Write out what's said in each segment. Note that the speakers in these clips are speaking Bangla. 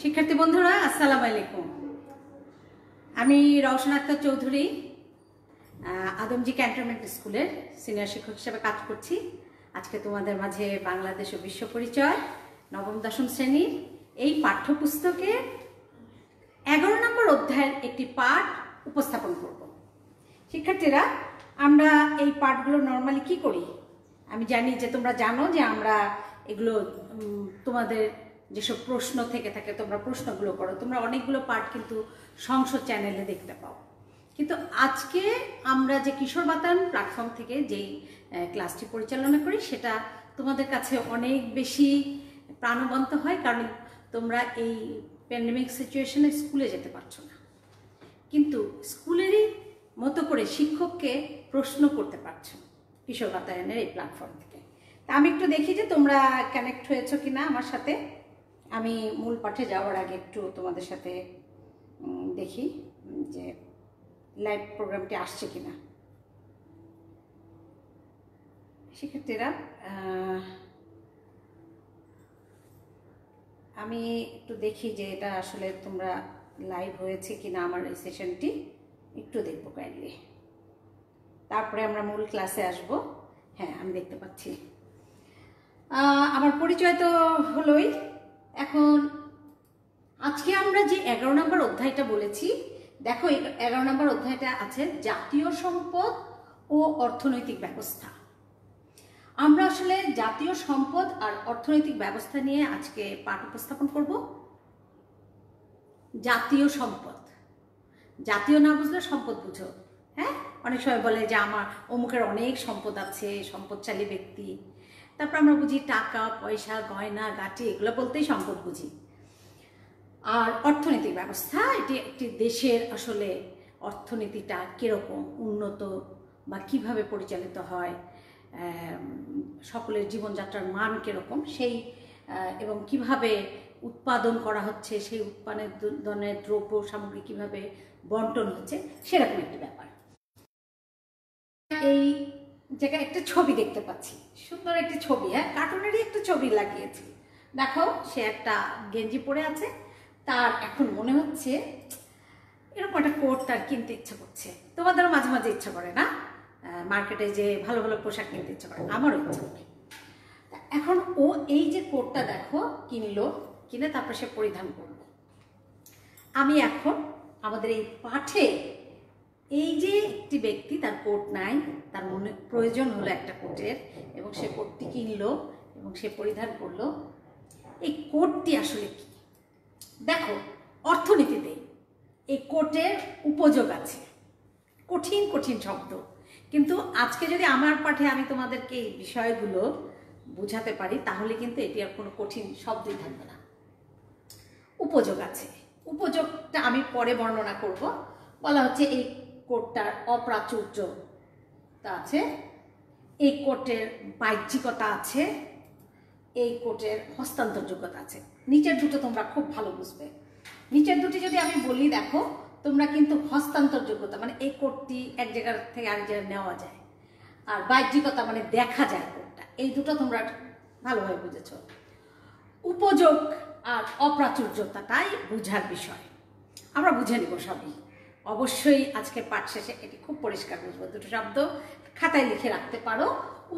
শিক্ষার্থী বন্ধুরা আসসালামু আলাইকুম। আমি রওশন আক্তার চৌধুরী আদমজি ক্যান্টনমেন্ট স্কুলের সিনিয়র শিক্ষক হিসেবে কাজ করছি। আজকে তোমাদের মাঝে বাংলাদেশ ও বিশ্ব পরিচয় নবম দশম শ্রেণীর এই পাঠ্যপুস্তকের 11 নম্বর অধ্যায়ের একটি পাঠ উপস্থাপন করব। শিক্ষার্থীরা, আমরা এই পাঠগুলো নর্মালি কি করি? আমি জানি যে তোমরা জানো যে আমরা এগুলো তোমাদের যেসব প্রশ্ন থেকে থাকে তোমরা প্রশ্নগুলো করো, তোমরা অনেকগুলো পাঠ কিন্তু সংসদ চ্যানেলে দেখতে পাও। কিন্তু আজকে আমরা যে কিশোর বাতায়ন প্ল্যাটফর্ম থেকে যেই ক্লাসটি পরিচালনা করি সেটা তোমাদের কাছে অনেক বেশি প্রাণবন্ত হয়, কারণ তোমরা এই প্যান্ডেমিক সিচুয়েশনে স্কুলে যেতে পারছো না, কিন্তু স্কুলেরই মতো করে শিক্ষককে প্রশ্ন করতে পারছো কিশোর বাতায়নের এই প্ল্যাটফর্ম থেকে। তা আমি একটু দেখি যে তোমরা কানেক্ট হয়েছো কিনা আমার সাথে। আমি মূল পাঠে যাওয়ার আগে একটু তোমাদের সাথে দেখি যে লাইভ প্রোগ্রামটি আসছে কিনা। শিক্ষার্থীরা, আমি একটু দেখি যে এটা আসলে তোমরা লাইভ হয়েছে কিনা, আমার এই সেশনটি একটু দেখবো কাইন্ডলি, তারপরে আমরা মূল ক্লাসে আসব। হ্যাঁ, আমি দেখতে পাচ্ছি। আমার পরিচয় তো হলোই। এখন আজকে আমরা যে 11 নম্বর অধ্যায়টা বলেছি, দেখো 11 নম্বর অধ্যায়টা আছে জাতীয় সম্পদ ও অর্থনৈতিক ব্যবস্থা। আমরা আসলে জাতীয় সম্পদ আর অর্থনৈতিক ব্যবস্থা নিয়ে আজকে পাঠ উপস্থাপন করব। জাতীয় সম্পদ, জাতীয় না বুঝলে সম্পদ বুঝো। হ্যাঁ, অনেক সময় বলে যে আমার অমুকের অনেক সম্পদ আছে, সম্পদশালী ব্যক্তি। তারপর আমরা বুঝি টাকা পয়সা গয়না গাটি, এগুলো বলতেই সম্পদ বুঝি। আর অর্থনৈতিক ব্যবস্থা, এটি একটি দেশের আসলে অর্থনীতিটা কীরকম উন্নত বা কিভাবে পরিচালিত হয়, সকলের জীবনযাত্রার মান কীরকম সেই এবং কিভাবে উৎপাদন করা হচ্ছে, সেই উৎপাদনের দ্রব্য সামগ্রী কিভাবে বন্টন হচ্ছে, সেরকম একটি ব্যাপার। এই জায়গায় একটা ছবি দেখতে পাচ্ছি, সুন্দর একটি ছবি। হ্যাঁ, কার্টুনেরই একটা ছবি লাগিয়েছি। দেখো, সে একটা গেঞ্জি পরে আছে, তার এখন মনে হচ্ছে এরকম একটা কোট তার কিনতে ইচ্ছা করছে। তোমাদেরও মাঝে মাঝে ইচ্ছা করে না? মার্কেটে যে ভালো ভালো পোশাক কিনতে ইচ্ছা করে, আমারও ইচ্ছা করে। এখন ও এই যে কোটটা দেখো কিনলো, কিনে তারপর সে পরিধান করলো। আমি এখন আমাদের এই পাঠে এই যে একটি ব্যক্তি, তার কোট নাই, তার মনে প্রয়োজন হলো একটা কোটের, এবং সে কোটটি কিনলো এবং সে পরিধান করলো। এই কোটটি আসলে কি? দেখো, অর্থনীতিতে এই কোটের উপযোগ আছে, কঠিন কঠিন শব্দ, কিন্তু আজকে যদি আমার পাঠে আমি তোমাদেরকে এই বিষয়গুলো বোঝাতে পারি তাহলে কিন্তু এটি আর কোনো কঠিন শব্দই থাকবে না। উপযোগ আছে, উপযোগটা আমি পরে বর্ণনা করব। বলা হচ্ছে এই কোটটার অপ্রাচুর্যতা আছে, এই কোটের বাহ্যিকতা আছে, এই কোটের হস্তান্তরযোগ্যতা আছে। নিচের দুটো তোমরা খুব ভালো বুঝবে। নিচের দুটি যদি আমি বলি, দেখো তোমরা কিন্তু হস্তান্তরযোগ্যতা মানে এই কোটটি এক জায়গা থেকে আরেক জায়গায় নেওয়া যায়, আর বাহ্যিকতা মানে দেখা যায় কোটটা, এই দুটো তোমরা ভালোভাবে বুঝেছ। উপযোগ আর অপ্রাচুর্যতাটাই বুঝার বিষয়, আমরা বুঝে নিব সবই। অবশ্যই আজকের পাঠ শেষে এটি খুব পরিষ্কার বুঝবো। দুটো শব্দ খাতায় লিখে রাখতে পারো,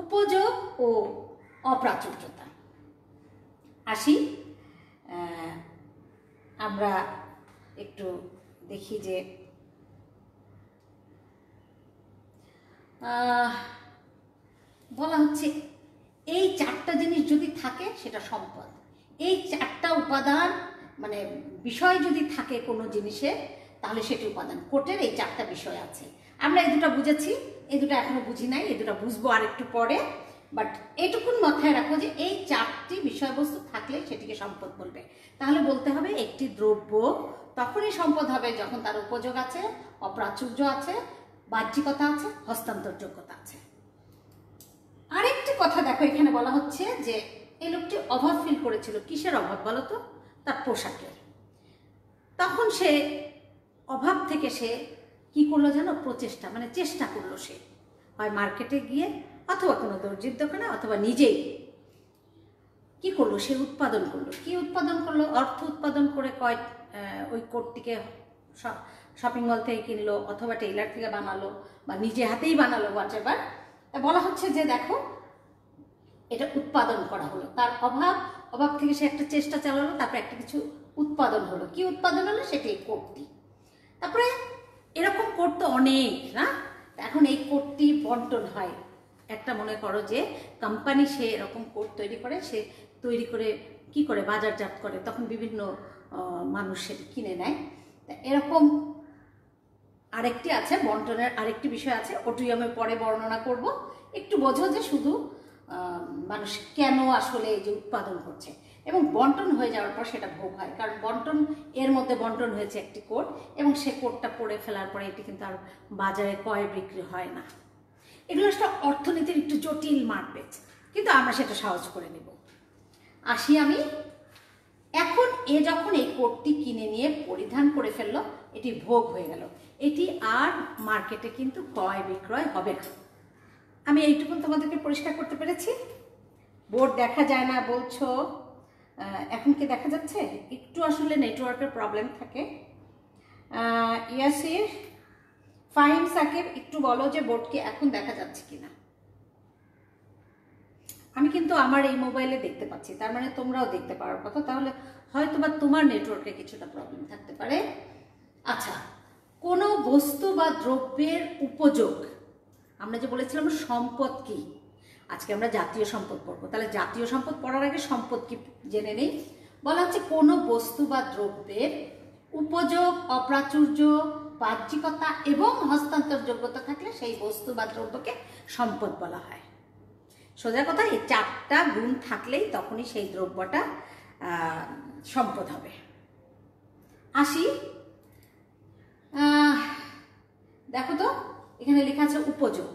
উপযোগ ও অপ্রাচুর্যতা। আসি, আমরা একটু দেখি যে বলা হচ্ছে এই চারটা জিনিস যদি থাকে সেটা সম্পদ। এই চারটা উপাদান মানে বিষয় যদি থাকে কোনো জিনিসে তাহলে সেটি উপাদান। কোটের এই চারটা বিষয় আছে, আমরা এই দুটো বুঝেছি, এই দুটো এখনো বুঝি নাই, এই দুটো বুঝবো আর একটু পরে। বাট এইটুকুন মাথায় রাখো যে এই চারটি বিষয়বস্তু থাকলে সেটিকে সম্পদ বলবে। তাহলে বলতে হবে একটি দ্রব্য তখনই সম্পদ হবে যখন তার উপযোগ আছে, অপ্রাচুর্য আছে, বাহ্যিকতা আছে, হস্তান্তরযোগ্যতা আছে। আরেকটি কথা দেখো, এখানে বলা হচ্ছে যে এই লোকটি অভাব ফিল করেছিল। কিসের অভাব বলো তো? তার পোশাকের। তখন সে অভাব থেকে সে কি করলো জানো? প্রচেষ্টা, মানে চেষ্টা করলো। সে হয় মার্কেটে গিয়ে অথবা কোনো দর্জির দোকানে অথবা নিজেই কি করলো, সে উৎপাদন করলো। কি উৎপাদন করলো? অর্থ উৎপাদন করে ওই কোটটিকে শপিং মল থেকে কিনলো অথবা টেইলার থেকে বানালো বা নিজে হাতেই বানালো, হোয়াটএভার। বলা হচ্ছে যে দেখো এটা উৎপাদন করা হলো, তার অভাব থেকে সে একটা চেষ্টা চালালো, তারপরে একটা কিছু উৎপাদন হলো। কি উৎপাদন হলো? সেটাই কোটটি। তারপরে এরকম কোট তো অনেক না, এখন এই কোটটি বন্টন হয়। একটা মনে করো যে কোম্পানি সে এরকম কোট তৈরি করে, সে তৈরি করে কি করে বাজারজাত করে, তখন বিভিন্ন মানুষ সেটা কিনে নেয়। তা এরকম আরেকটি আছে বন্টনের আরেকটি বিষয় আছে, ওটি আমি পরে বর্ণনা করব। একটু বোঝো যে শুধু মানুষ কেন আসলে এই যে উৎপাদন করছে এবং বন্টন হয়ে যাওয়ার পর সেটা ভোগ হয়। কারণ বন্টন, এর মধ্যে বন্টন হয়েছে একটি কোট এবং সে কোটটা পরে ফেলার পরে এটি কিন্তু আর বাজারে ক্রয় বিক্রি হয় না। এগুলো একটা অর্থনীতির একটু জটিল মারপেচ, কিন্তু আমরা সেটা সহজ করে নেব। আসি আমি এখন, যখন এই কোটটি কিনে নিয়ে পরিধান করে ফেললো, এটি ভোগ হয়ে গেল, এটি আর মার্কেটে কিন্তু ক্রয় বিক্রয় হবে না। আমি এইটুকুন তোমাদেরকে পরিষ্কার করতে পেরেছি। বোর্ড দেখা যায় না বলছো, এখন কি দেখা যাচ্ছে? একটু আসলে নেটওয়ার্কের প্রবলেম থাকে। ইয়াসির, ফাহিম, সাকিব, একটু বলো যে বোর্ডকে এখন দেখা যাচ্ছে কিনা। আমি কিন্তু আমার এই মোবাইলে দেখতে পাচ্ছি, তার মানে তোমরাও দেখতে পারো কথা, তাহলে হয়তো বা তোমার নেটওয়ার্কে কিছুটা প্রবলেম থাকতে পারে। আচ্ছা, কোনো বস্তু বা দ্রব্যের উপযোগ, আমরা যে বলেছিলাম সম্পদ কি, আজকে আমরা জাতীয় সম্পদ পড়বো, তাহলে জাতীয় সম্পদ পড়ার আগে সম্পদ কি জেনে নেই। বলা হচ্ছে কোনো বস্তু বা দ্রব্যের উপযোগ, অপ্রাচুর্য, বাহ্যিকতা এবং হস্তান্তরযোগ্যতা থাকলে সেই বস্তু বা দ্রব্যকে সম্পদ বলা হয়। সোজা কথা, এই চারটা গুণ থাকলেই তখনই সেই দ্রব্যটা সম্পদ হবে। আসি, দেখো তো এখানে লেখা আছে উপযোগ।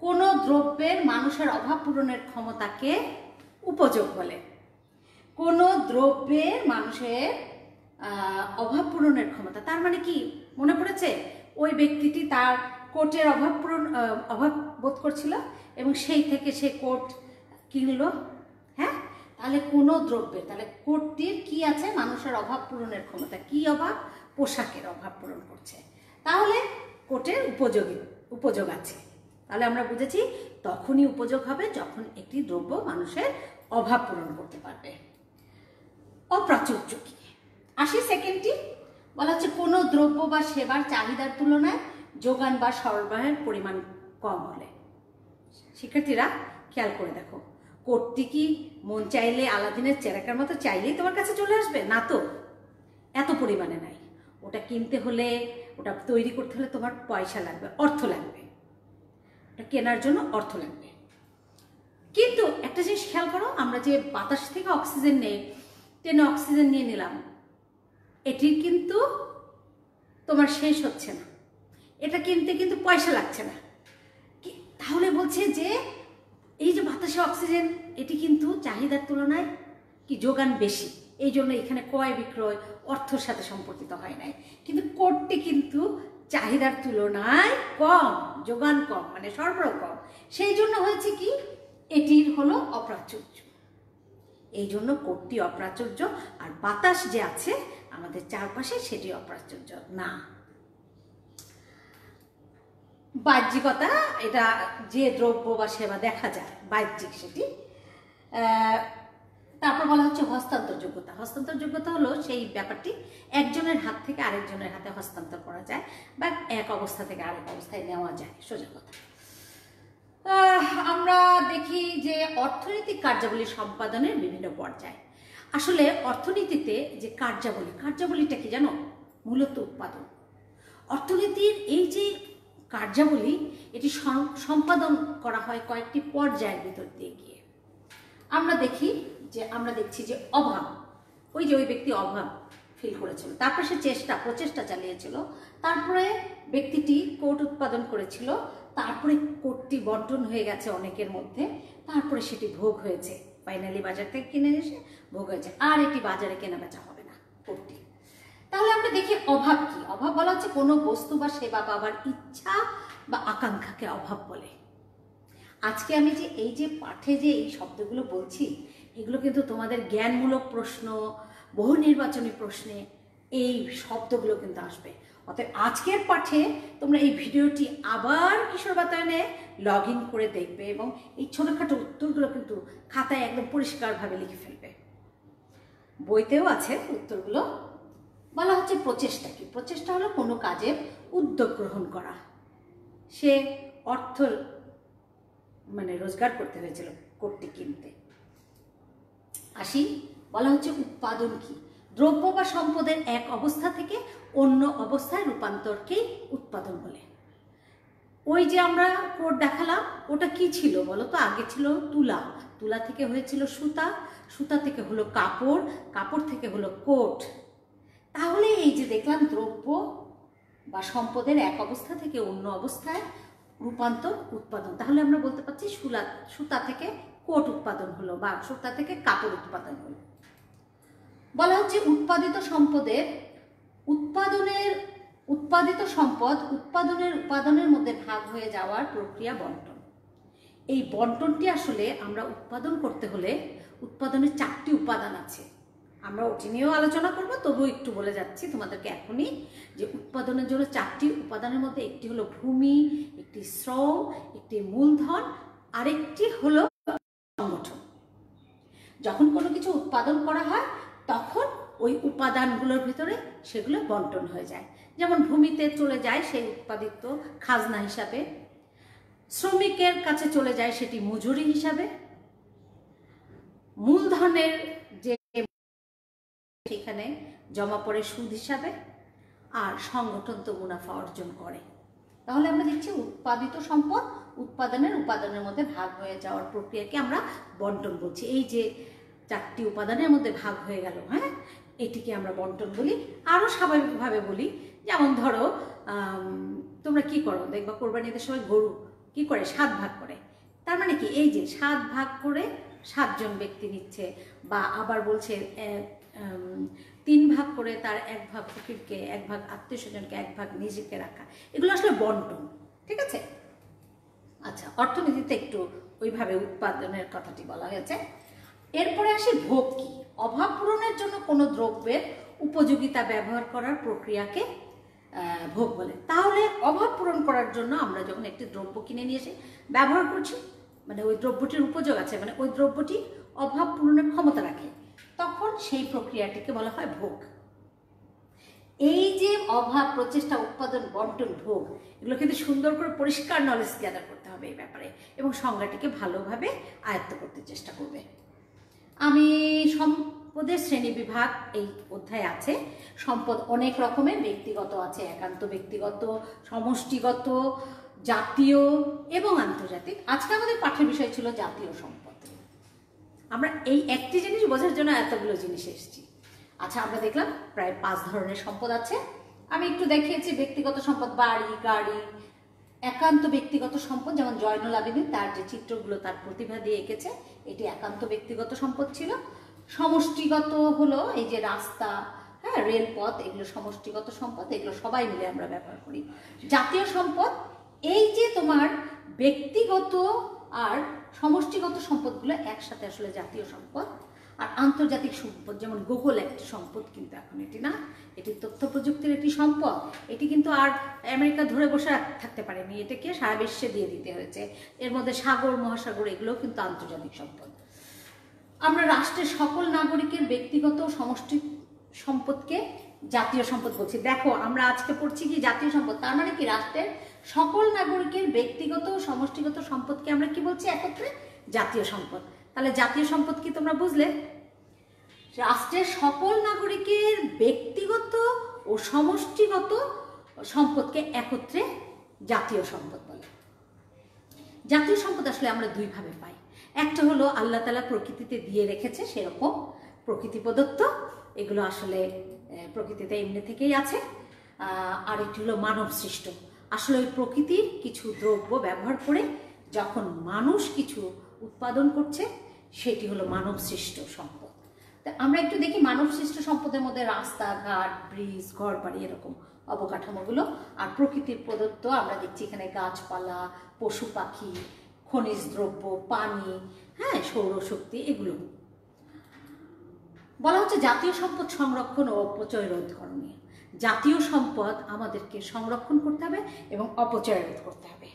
কোনো দ্রব্যের মানুষের অভাব পূরণের ক্ষমতাকে উপযোগ বলে। কোনো দ্রব্যের মানুষের অভাব পূরণের ক্ষমতা, তার মানে কি মনে পড়েছে? ওই ব্যক্তিটি তার কোটের অভাব বোধ করছিল এবং সেই থেকে সে কোট কিনলো। হ্যাঁ, তাহলে কোনো দ্রব্যের, তাহলে কোটটির কি আছে? মানুষের অভাব পূরণের ক্ষমতা। কি অভাব? পোশাকের অভাব পূরণ করছে, তাহলে কোটের উপযোগ আছে। তাহলে আমরা বুঝেছি তখনই উপযোগ হবে যখন একটি দ্রব্য মানুষের অভাব পূরণ করতে পারবে। অপ্রাচুর্য কি? আসি সেকেন্ডটি, বলা হচ্ছে কোনো দ্রব্য বা সেবার চাহিদার তুলনায় যোগান বা সরবরাহের পরিমাণ কম হলে। শিক্ষার্থীরা খেয়াল করে দেখো, কোটটি কি মন চাইলে আলাদিনের চেরাকার মতো চাইলেই তোমার কাছে চলে আসবে? না তো, এত পরিমাণে নাই। ওটা কিনতে হলে, ওটা তৈরি করতে হলে তোমার পয়সা লাগবে, অর্থ লাগবে, ওটা কেনার জন্য অর্থ লাগবে। কিন্তু একটা জিনিস খেয়াল করো, আমরা যে বাতাস থেকে অক্সিজেন নেই, টেনে অক্সিজেন নিয়ে নিলাম, এটির কিন্তু তোমার শেষ হচ্ছে না, এটা কিনতে কিন্তু পয়সা লাগছে না। তাহলে বলছে যে এই যে বাতাসে অক্সিজেন, এটি কিন্তু চাহিদার তুলনায় কি যোগান বেশি, এই জন্য এখানে ক্রয় বিক্রয় অর্থের সাথে সম্পর্কিত হয় নাই। কিন্তু কোটটি কিন্তু চাহিদার তুলনায় কম, যোগান কম, মানে সরবরাহ কম, সেই জন্য হয়েছে কি এটির হলো অপ্রাচুর্য। এই জন্য কোটটি অপ্রাচুর্য, আর বাতাস যে আছে আমাদের চারপাশে সেটি অপ্রাচুর্য না। বাহ্যিকতা, এটা যে দ্রব্য বা সেবা দেখা যায় বাহ্যিক সেটি। তারপর বলা হচ্ছে হস্তান্তরযোগ্যতা। হস্তান্তরযোগ্যতা হলো সেই ব্যাপারটি একজনের হাত থেকে আরেকজনের হাতে হস্তান্তর করা যায় বা এক অবস্থা থেকে আরেক অবস্থায় নেওয়া যায়, সোজা কথা। আমরা দেখি যে অর্থনৈতিক কার্যাবলী সম্পাদনের বিভিন্ন পর্যায়। আসলে অর্থনীতিতে যে কার্যাবলীটা কি জানো? মূলত উৎপাদন। অর্থনীতির এই যে কার্যাবলী, এটি সম্পাদন করা হয় কয়েকটি পর্যায়ের ভিতর দিয়ে গিয়ে। আমরা দেখছি যে অভাব, ওই যে ওই ব্যক্তি অভাব ফিল করেছিল, তারপরে সে প্রচেষ্টা চালিয়েছিল, তারপরে ব্যক্তিটি কোট উৎপাদন করেছিল, তারপরে কোটটি বন্টন হয়ে গেছে অনেকের মধ্যে, তারপরে সেটি ভোগ হয়েছে, ফাইনালি বাজার থেকে কিনে এসে ভোগ হয়েছে, আর এটি বাজারে কেনা বেচা হবে না কোটটি। তাহলে আমরা দেখি অভাব কি। অভাব বলা হচ্ছে কোনো বস্তু বা সেবা পাবার ইচ্ছা বা আকাঙ্ক্ষাকে অভাব বলে। আজকে আমি যে এই যে পাঠে যে এই শব্দগুলো বলছি, এগুলো কিন্তু তোমাদের জ্ঞানমূলক প্রশ্ন, বহু নির্বাচনী প্রশ্নে এই শব্দগুলো কিন্তু আসবে। অতএব আজকের পাঠে তোমরা এই ভিডিওটি আবার কিশোর বাতায়নে লগ ইন করে দেখবে এবং এই ছোটোখাটো উত্তরগুলো কিন্তু খাতায় একদম পরিষ্কারভাবে লিখে ফেলবে। বইতেও আছে উত্তরগুলো। বলা হচ্ছে প্রচেষ্টা কি? প্রচেষ্টা হলো কোনো কাজের উদ্যোগ গ্রহণ করা। সে অর্থ রোজগার করতে হয়েছিল কোটটি কিনতে। আসি, বলা হচ্ছে উৎপাদন কি? দ্রব্য বা সম্পদের এক অবস্থা থেকে অন্য অবস্থায় রূপান্তরকেই উৎপাদন বলে। ওই যে আমরা কোট দেখালাম, ওটা কি ছিল বলো তো? আগে ছিল তুলা, তুলা থেকে হয়েছিল সুতা, সুতা থেকে হলো কাপড়, কাপড় থেকে হলো কোট। তাহলে এই যে দেখলাম দ্রব্য বা সম্পদের এক অবস্থা থেকে অন্য অবস্থায় রূপান্তর উৎপাদন, তাহলে আমরা বলতে পারছি সুতা থেকে কোট উৎপাদন হলো বা সুতা থেকে কাপড় উৎপাদন হলো। বলা হচ্ছে উৎপাদিত সম্পদ উৎপাদনের মধ্যে ভাগ হয়ে যাওয়ার প্রক্রিয়া বন্টন। এই বন্টনটি আসলে আমরা উৎপাদন করতে হলে উৎপাদনের 4টি উপাদান আছে। আমরা ওটি নিয়েও আলোচনা করব, তবুও একটু বলে যাচ্ছি তোমাদেরকে এখনই যে উৎপাদনের জন্য 4টি উপাদানের মধ্যে একটি হলো ভূমি, একটি শ্রম, একটি মূলধন, আরেকটি হলো সংগঠন। যখন কোনো কিছু উৎপাদন করা হয় তখন ওই উপাদানগুলোর ভিতরে সেগুলো বন্টন হয়ে যায়। যেমন ভূমিতে চলে যায় সেই উৎপাদিত খাজনা হিসাবে, শ্রমিকের কাছে চলে যায় সেটি মজুরি হিসাবে, মূলধনের যে সেখানে জমা পড়ে সুদ হিসাবে, আর সংগঠন তো মুনাফা অর্জন করে। তাহলে আমরা দেখছি উৎপাদিত সম্পদ উপাদানের মধ্যে ভাগ হয়ে যাওয়ার প্রক্রিয়াকে আমরা বন্টন বলছি। এই যে 4টি উপাদানের মধ্যে ভাগ হয়ে গেল, হ্যাঁ, এটিকে আমরা বন্টন বলি। আরও স্বাভাবিকভাবে বলি, যেমন ধরো তোমরা কি করো দেখবা কোরবানিদের সময় গরু কি করে 7 ভাগ করে। তার মানে কি এই যে 7 ভাগ করে 7 জন ব্যক্তি নিচ্ছে, বা আবার বলছে 3 ভাগ করে তার 1 ভাগ ফকিরকে, 1 ভাগ আত্মীয় স্বজনকে, 1 ভাগ নিজেকে রাখা। এগুলো আসলে বন্টন, ঠিক আছে? আচ্ছা, অর্থনীতিতে একটু ওইভাবে উৎপাদনের কথাটি বলা হয়েছে। এরপরে আসি ভোগ কি? অভাব পূরণের জন্য কোনো দ্রব্যের উপযোগিতা ব্যবহার করার প্রক্রিয়াকে ভোগ বলে। তাহলে অভাব পূরণ করার জন্য আমরা যখন একটি দ্রব্য কিনে নিয়ে এসে ব্যবহার করছি, ওই দ্রব্যটির উপযোগ আছে, ওই দ্রব্যটি অভাব পূরণের ক্ষমতা রাখে, তখন সেই প্রক্রিয়াটিকে বলা হয় ভোগ। এই যে অভাব, প্রচেষ্টা, উৎপাদন, বন্টন, ভোগ, এগুলো কিন্তু সুন্দর করে পরিষ্কার নলেজ গ্যাদার করতে হবে এই ব্যাপারে, এবং সংজ্ঞাটিকে ভালোভাবে আয়ত্ত করতে চেষ্টা করবে। আমি সম্পদের শ্রেণী বিভাগ এই অধ্যায়ে আছে। সম্পদ অনেক রকমের, ব্যক্তিগত আছে, একান্ত ব্যক্তিগত, সমষ্টিগত, জাতীয় এবং আন্তর্জাতিক। আজকে আমাদের পাঠ্যের বিষয় ছিল জাতীয় সম্পদ। আমরা এই একটি জিনিস বোঝার জন্য এতগুলো জিনিস এসেছি। আচ্ছা, আমরা দেখলাম প্রায় 5 ধরনের সম্পদ আছে। আমি একটু দেখিয়েছি ব্যক্তিগত সম্পদ, বাড়ি, গাড়ি। একান্ত ব্যক্তিগত সম্পদ, যেমন জয়নুল আবেদিন তার যে চিত্রগুলো তার প্রতিভা দিয়ে এঁকেছে, এটি একান্ত ব্যক্তিগত সম্পদ ছিল। সমষ্টিগত হলো এই যে রাস্তা, হ্যাঁ, রেলপথ, এগুলো সমষ্টিগত সম্পদ, এগুলো সবাই মিলে আমরা ব্যবহার করি। জাতীয় সম্পদ এই যে তোমার ব্যক্তিগত আর সমষ্টিগত সম্পদগুলো একসাথে আসলে জাতীয় সম্পদ। আর আন্তর্জাতিক সম্পদ, যেমন গুগল একটি সম্পদ, কিন্তু এখন এটি না, এটি তথ্য প্রযুক্তির একটি সম্পদ। এটি কিন্তু আর আমেরিকা ধরে বসে থাকতে পারেনি, এটাকে সারা বিশ্বে দিয়ে দিতে হয়েছে। এর মধ্যে সাগর, মহাসাগর, এগুলোও কিন্তু আন্তর্জাতিক সম্পদ। আমরা রাষ্ট্রের সকল নাগরিকের ব্যক্তিগত সমষ্টি সম্পদকে জাতীয় সম্পদ বলছি। দেখো, আমরা আজকে পড়ছি কি জাতীয় সম্পদ, তার মানে কি রাষ্ট্রের সকল নাগরিকের ব্যক্তিগত ও সমষ্টিগত সম্পদকে আমরা কি বলছি একত্রে? জাতীয় সম্পদ। তাহলে জাতীয় সম্পদ কি তোমরা বুঝলে? রাষ্ট্রের সকল নাগরিকের ব্যক্তিগত ও সমষ্টিগত সম্পদকে একত্রে জাতীয় সম্পদ বলে। জাতীয় সম্পদ আসলে আমরা 2 ভাবে পাই। একটা হলো আল্লাহ তাআলা প্রকৃতিতে দিয়ে রেখেছে, সেরকম প্রকৃতি প্রদত্ত, এগুলো আসলে প্রকৃতিতে এমনি থেকেই আছে। আরেকটি হলো মানব সৃষ্ট, আসলে ওই প্রকৃতির কিছু দ্রব্য ব্যবহার করে যখন মানুষ কিছু উৎপাদন করছে, সেটি হলো মানব সৃষ্ট সম্পদ। তা আমরা একটু দেখি মানব সৃষ্ট সম্পদের মধ্যে রাস্তাঘাট, ব্রিজ, ঘর বাড়ি, এরকম অবকাঠামোগুলো। আর প্রকৃতির প্রদত্ত আমরা দেখছি এখানে গাছপালা, পশু পাখি, খনিজ দ্রব্য, পানি, হ্যাঁ, সৌরশক্তি, এগুলো বলা হচ্ছে জাতীয় সম্পদ সংরক্ষণ ও অপচয় রোধ করণীয়। জাতীয় সম্পদ আমাদেরকে সংরক্ষণ করতে হবে এবং অপচয় রোধ করতে হবে।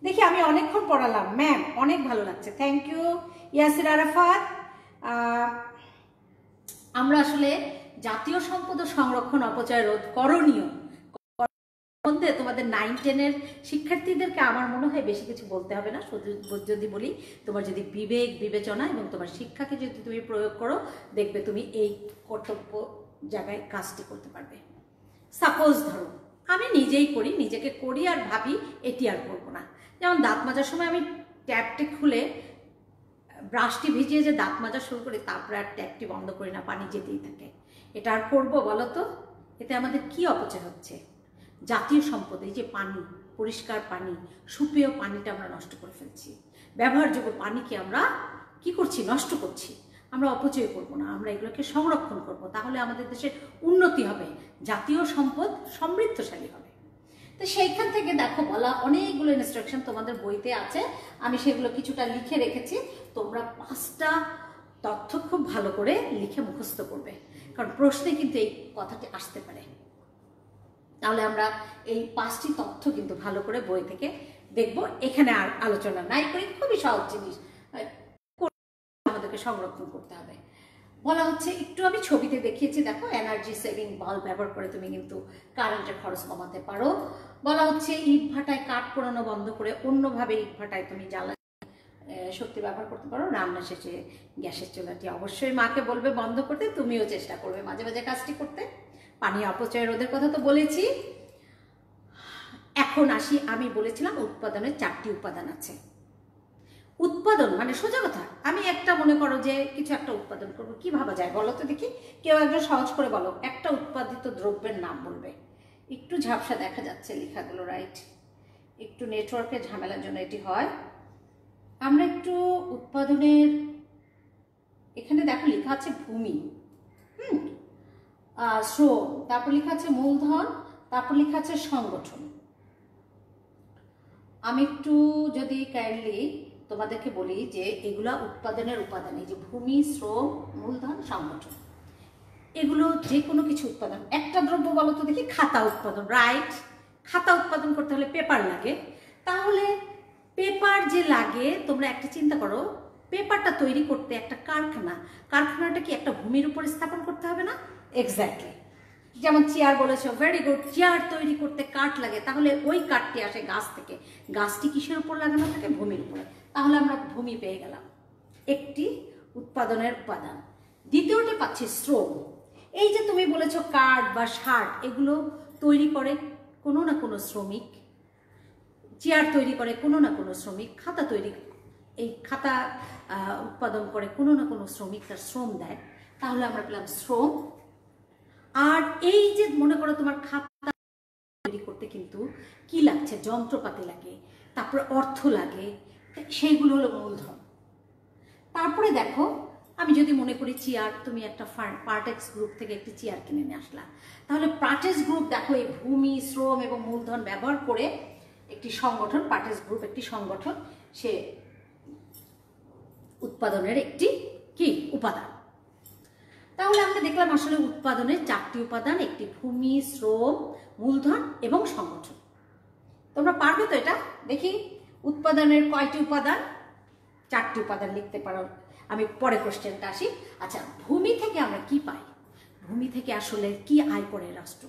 দেখি আমি অনেকক্ষণ পড়ালাম ম্যাম, অনেক ভালো লাগছে, থ্যাংক ইউ ইয়াসির আরাফাত। আমরা আসলে জাতীয় সম্পদ সংরক্ষণ অপচয় রোধ করণীয় মধ্যে তোমাদের 9-10-এর শিক্ষার্থীদেরকে আমার মনে হয় বেশি কিছু বলতে হবে না। যদি বলি, তোমার যদি বিবেক বিবেচনা এবং তোমার শিক্ষাকে যদি তুমি প্রয়োগ করো, দেখবে তুমি এই কর্তব্য জায়গায় কাজটি করতে পারবে। সাপোজ ধরো আমি নিজেই করি, নিজেকে করি আর ভাবি এটি আর করবো না। যেমন দাঁত মাজার সময় আমি ট্যাপটি খুলে ব্রাশটি ভিজিয়ে যে দাঁত মাজা শুরু করি, তারপরে আর ট্যাপটি বন্ধ করি না, পানি যেতেই থাকে। এটা আর করবো বলো তো? এতে আমাদের কি অপচয় হচ্ছে? জাতীয় সম্পদ, এই যে পানি, পরিষ্কার পানি, সুপেয় পানিটা আমরা নষ্ট করে ফেলছি। ব্যবহারযোগ্য পানিকে আমরা কি করছি? নষ্ট করছি। আমরা অপচয় করব না, আমরা এগুলোকে সংরক্ষণ করব, তাহলে আমাদের দেশের উন্নতি হবে, জাতীয় সম্পদ সমৃদ্ধশালী হবে। তো সেইখান থেকে দেখো বলা অনেকগুলো ইনস্ট্রাকশন তোমাদের বইতে আছে, আমি সেগুলো কিছুটা লিখে রেখেছি। তোমরা 5টা তথ্য খুব ভালো করে লিখে মুখস্থ করবে, কারণ প্রশ্নে কিন্তু এই কথাটি আসতে পারে। তাহলে আমরা এই 5টি তথ্য কিন্তু ভালো করে বই থেকে দেখব, এখানে আর আলোচনা নাই করি। খুবই সহজ জিনিস আমাদেরকে সংরক্ষণ করতে হবে। বলা হচ্ছে, একটু আমি ছবিতে দেখিয়েছি, দেখো এনার্জি সেভিং বাল্ব ব্যবহার করে তুমি কিন্তু কারেন্টের খরচ কমাতে পারো। বলা হচ্ছে ইট ভাটায় কাঠ পোড়ানো বন্ধ করে অন্যভাবে ইট ভাটায় তুমি জ্বালানি শক্তি ব্যবহার করতে পারো। রান্না শেষে গ্যাসের চুলাটি অবশ্যই মাকে বলবে বন্ধ করতে, তুমিও চেষ্টা করবে মাঝে মাঝে কাজটি করতে। পানি অপচয় রোধের কথা তো বলেছি। এখন আসি, আমি বলেছিলাম উৎপাদনের 4টি উপাদান আছে। উৎপাদন মানে সোজা কথা, আমি একটা মনে করো যে কিছু একটা উৎপাদন করবো, কি ভাবা যায় বলো তো দেখি? কেউ একজন সহজ করে বলো, একটা উৎপাদিত দ্রব্যের নাম বলবে। একটু ঝাপসা দেখা যাচ্ছে লেখাগুলো, রাইট? একটু নেটওয়ার্কের ঝামেলার জন্য এটি হয়। আমরা একটু উৎপাদনের, এখানে দেখো লেখা আছে ভূমি, শ্রম, তারপর লেখা আছে মূলধন, তারপর লেখা আছে সংগঠন। আমি একটু যদি কাইন্ডলি তোমাদেরকে বলি যে এগুলা উৎপাদনের উপাদান, এই যে ভূমি, শ্রম, মূলধন, সংগঠন, এগুলো যে কোনো কিছু উৎপাদন। একটা দ্রব্য বলো তো দেখি, খাতা উৎপাদন, রাইট? খাতা উৎপাদন করতে হলে পেপার লাগে। তাহলে পেপার যে লাগে, তোমরা একটা চিন্তা করো, পেপারটা তৈরি করতে একটা কারখানাটা কি একটা ভূমির উপর স্থাপন করতে হবে না? এক্স্যাক্টলি। যেমন চেয়ার বলেছো, ভেরি গুড, চেয়ার তৈরি করতে কাঠ লাগে, তাহলে ওই কাঠটি আসে গাছ থেকে। গাছটি কিসের উপর লাগানো থাকে? ভূমির উপরে। তাহলে আমরা ভূমি পেয়ে গেলাম, একটি উৎপাদনের উপাদান। দ্বিতীয়টি পাচ্ছি শ্রম। এই যে তুমি বলেছো কাঠ বা শার্ট, এগুলো তৈরি করে কোনো না কোনো শ্রমিক। চেয়ার তৈরি করে কোনো না কোনো শ্রমিক। খাতা তৈরি, এই খাতা উৎপাদন করে কোনো না কোনো শ্রমিক তার শ্রম দেয়। তাহলে আমরা পেলাম শ্রম। আর এই যে মনে করো তোমার খাতা তৈরি করতে কিন্তু কি লাগছে? যন্ত্রপাতি লাগে, তারপরে অর্থ লাগে, সেইগুলো হলো মূলধন। তারপরে দেখো, আমি যদি মনে করি চেয়ার, তুমি একটা পার্টেক্স গ্রুপ থেকে একটি চেয়ার কিনে নিয়ে আসলা, তাহলে পার্টেক্স গ্রুপ দেখো এই ভূমি, শ্রম এবং মূলধন ব্যবহার করে একটি সংগঠন, পার্টেক্স গ্রুপ একটি সংগঠন, সে উৎপাদনের একটি কি উপাদান। তাহলে আমরা দেখলাম আসলে উৎপাদনের 4টি উপাদান, একটি ভূমি, শ্রম, মূলধন এবং সংগঠন। তোমরা পারবে তো এটা? দেখি উৎপাদনের কয়টি উপাদান? 4টি উপাদান লিখতে পারো। আমি পরে কোশ্চেনটা আসি। আচ্ছা, ভূমি থেকে আমরা কি পাই? ভূমি থেকে আসলে কি আয় করে রাষ্ট্র?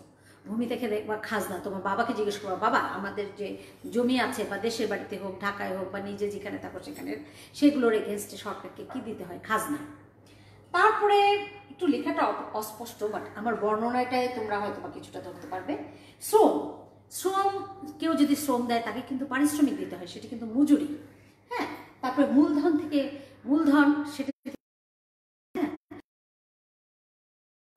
ভূমি থেকে দেখবা খাজনা। তোমার বাবাকে জিজ্ঞেস করো, বাবা আমাদের যে জমি আছে বা দেশের বাড়িতে হোক, ঢাকায় হোক বা নিজে যেখানে থাকো সেখানে, সেগুলোর এগেনস্টে সরকারকে কি দিতে হয়? খাজনা। তারপরে একটু লেখাটা অস্পষ্ট, বাট আমার বর্ণনাটায় তোমরা হয়তো বা কিছুটা ধরতে পারবে। শ্রম, শ্রম, কেউ যদি শ্রম দেয় তাকে কিন্তু পারিশ্রমিক দিতে হয়, সেটা কিন্তু মজুরি। হ্যাঁ, তারপরে মূলধন থেকে, মূলধন সেটা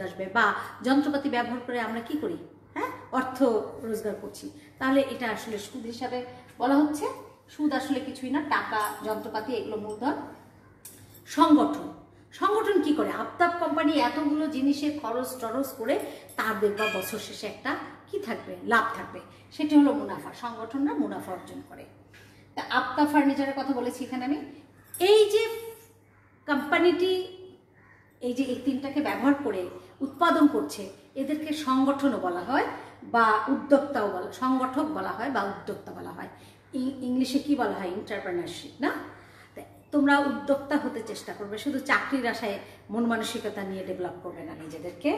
আসবে, বা যন্ত্রপাতি ব্যবহার করে আমরা কি করি? হ্যাঁ, অর্থ রোজগার করছি। তাহলে এটা আসলে সুদ হিসাবে বলা হচ্ছে। সুদ আসলে কিছুই না, টাকা, যন্ত্রপাতি, এগুলো মূলধন। সংগঠন, সংগঠন কি করে? আফতাব কোম্পানি এতগুলো জিনিসের খরচ টরচ করে তার দেখবা বছর শেষে একটা কি থাকবে? লাভ থাকবে, সেটি হলো মুনাফা। সংগঠনরা মুনাফা অর্জন করে। তা আপতা ফার্নিচারের কথা বলেছি এখানে আমি। এই যে কোম্পানিটি এই যে এই তিনটাকে ব্যবহার করে উৎপাদন করছে, এদেরকে সংগঠনও বলা হয় বা উদ্যোক্তাও বলা, সংগঠক বলা হয় বা উদ্যোক্তা বলা হয়। ইংলিশে কি বলা হয়? এন্টারপ্রেনারশিপ না? তোমরা উদ্যোক্তা হতে চেষ্টা করবে, শুধু চাকরির আশায় মন মানসিকতা নিয়ে ডেভেলপ করবে না নিজেদেরকে।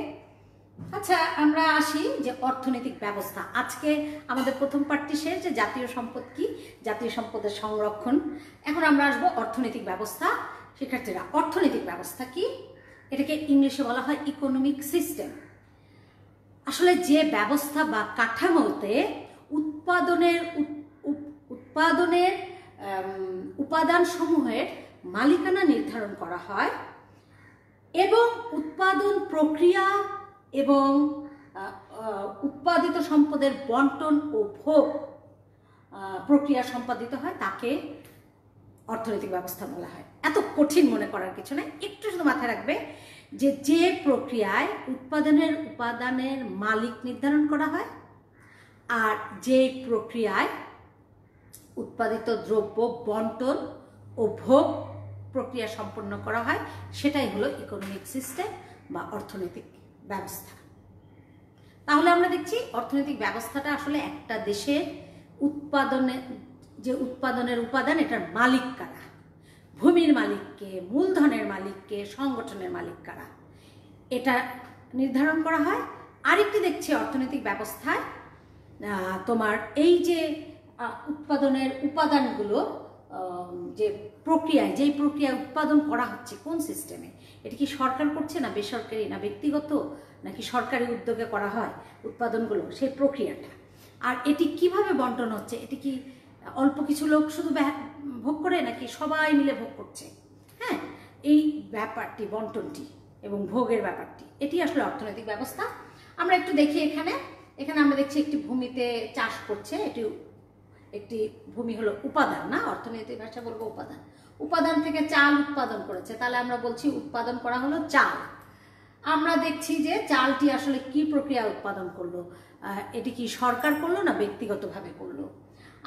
আচ্ছা, আমরা আসি যে অর্থনৈতিক ব্যবস্থা। আজকে আমাদের প্রথম পার্টটি শেষ, যে জাতীয় সম্পদ কি, জাতীয় সম্পদের সংরক্ষণ। এখন আমরা আসবো অর্থনৈতিক ব্যবস্থা। শিক্ষার্থীরা, অর্থনৈতিক ব্যবস্থা কি? এটাকে ইংলিশে বলা হয় ইকোনমিক সিস্টেম। আসলে যে ব্যবস্থা বা কাঠামোতে উৎপাদনের উপাদানসমূহের মালিকানা নির্ধারণ করা হয় এবং উৎপাদন প্রক্রিয়া এবং উৎপাদিত সম্পদের বন্টন ও ভোগ প্রক্রিয়া সম্পাদিত হয়, তাকে অর্থনৈতিক ব্যবস্থা বলা হয়। এত কঠিন মনে করার কিছু নাই, একটু শুধু মাথায় রাখবে যে যে প্রক্রিয়ায় উপাদানের মালিক নির্ধারণ করা হয় আর যে প্রক্রিয়ায় উৎপাদিত দ্রব্য বন্টন ও ভোগ প্রক্রিয়া সম্পন্ন করা হয়, সেটাই হলো ইকোনমিক সিস্টেম বা অর্থনৈতিক ব্যবস্থা। তাহলে আমরা দেখছি অর্থনৈতিক ব্যবস্থাটা আসলে একটা দেশের উৎপাদনের উপাদান, এটার মালিক কারা, ভূমির মালিককে, মূলধনের মালিককে, সংগঠনের মালিক কারা, এটা নির্ধারণ করা হয়। আরেকটি দেখছি অর্থনৈতিক ব্যবস্থায় তোমার এই যে উৎপাদনের উপাদানগুলো যে যেই প্রক্রিয়ায় উৎপাদন করা হচ্ছে, কোন সিস্টেমে, এটা কি সরকার করছে না বেসরকারি না ব্যক্তিগত নাকি সরকারি উদ্যোগে করা হয় উৎপাদনগুলো, সেই প্রক্রিয়াটা। আর এটি কিভাবে বন্টন হচ্ছে, এটি কি অল্প কিছু লোক শুধু ভোগ করে নাকি সবাই মিলে ভোগ করছে? হ্যাঁ, এই ব্যাপারটি, বন্টনটি এবং ভোগের ব্যাপারটি, এটি আসলে অর্থনৈতিক ব্যবস্থা। আমরা একটু দেখি এখানে আমরা দেখছি একটি ভূমিতে চাষ করছে। একটি ভূমি হলো উপাদান, না অর্থনৈতিক ভাষা বলবো উপাদান। উপাদান থেকে চাল উৎপাদন করেছে, তাহলে আমরা বলছি উৎপাদন করা হলো চাল। আমরা দেখছি যে চালটি আসলে কি প্রক্রিয়া উৎপাদন করলো, এটি কি সরকার করলো না ব্যক্তিগতভাবে করলো।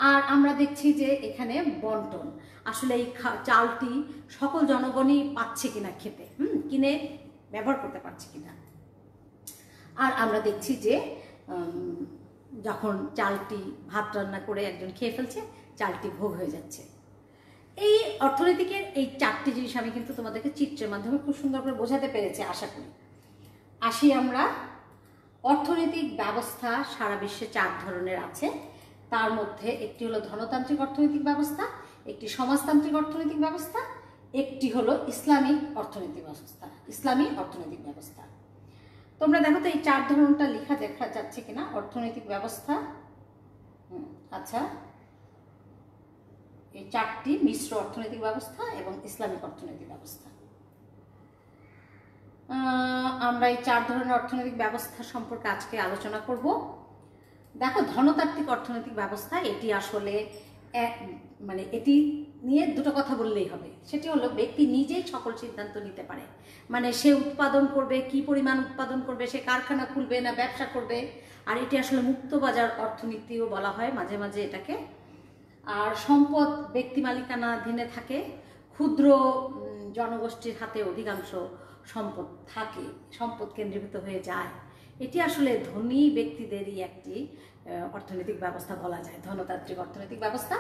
আর আমরা দেখছি যে এখানে বন্টন, আসলে এই চালটি সকল জনগণই পাচ্ছে কিনা খেতে, কিনে ব্যবহার করতে পারছে কিনা। আর আমরা দেখছি যে যখন চালটি ভাত রান্না করে একজন খেয়ে ফেলছে, চালটি ভোগ হয়ে যাচ্ছে। এই অর্থনীতিকের এই চারটি জিনিস আমি কিন্তু তোমাদেরকে চিত্রের মাধ্যমে খুব সুন্দর করে বোঝাতে পেরেছি আশা করি। আসি আমরা, অর্থনৈতিক ব্যবস্থা সারা বিশ্বে 4 ধরনের আছে। তার মধ্যে একটি হলো ধনতান্ত্রিক অর্থনৈতিক ব্যবস্থা, একটি সমাজতান্ত্রিক অর্থনৈতিক ব্যবস্থা, একটি হলো ইসলামিক অর্থনৈতিক ব্যবস্থা। তোমরা দেখো তো এই 4 ধরনটা দেখা যাচ্ছে কিনা, অর্থনৈতিক ব্যবস্থা। আচ্ছা, এই 4টি মিশ্র অর্থনৈতিক ব্যবস্থা এবং ইসলামিক অর্থনৈতিক ব্যবস্থা। আমরা এই 4 ধরনের অর্থনৈতিক ব্যবস্থা সম্পর্কে আজকে আলোচনা করব। দেখো, ধনতাত্ত্বিক অর্থনৈতিক ব্যবস্থা, এটি আসলে এটি নিয়ে দুটো কথা বললেই হবে। সেটি হলো ব্যক্তি নিজেই সকল সিদ্ধান্ত নিতে পারে, মানে সে উৎপাদন করবে, কি পরিমাণ উৎপাদন করবে, সে কারখানা খুলবে না ব্যবসা করবে। আর এটি আসলে মুক্ত বাজার অর্থনীতিও বলা হয় মাঝে মাঝে এটাকে। আর সম্পদ ব্যক্তি মালিকানাধীনে থাকে, ক্ষুদ্র জনগোষ্ঠীর হাতে অধিকাংশ সম্পদ থাকে, সম্পদ কেন্দ্রীভূত হয়ে যায়। এটি আসলে ধনী ব্যক্তিদেরই একটি অর্থনৈতিক ব্যবস্থা বলা যায়, ধনতান্ত্রিক অর্থনৈতিক ব্যবস্থা।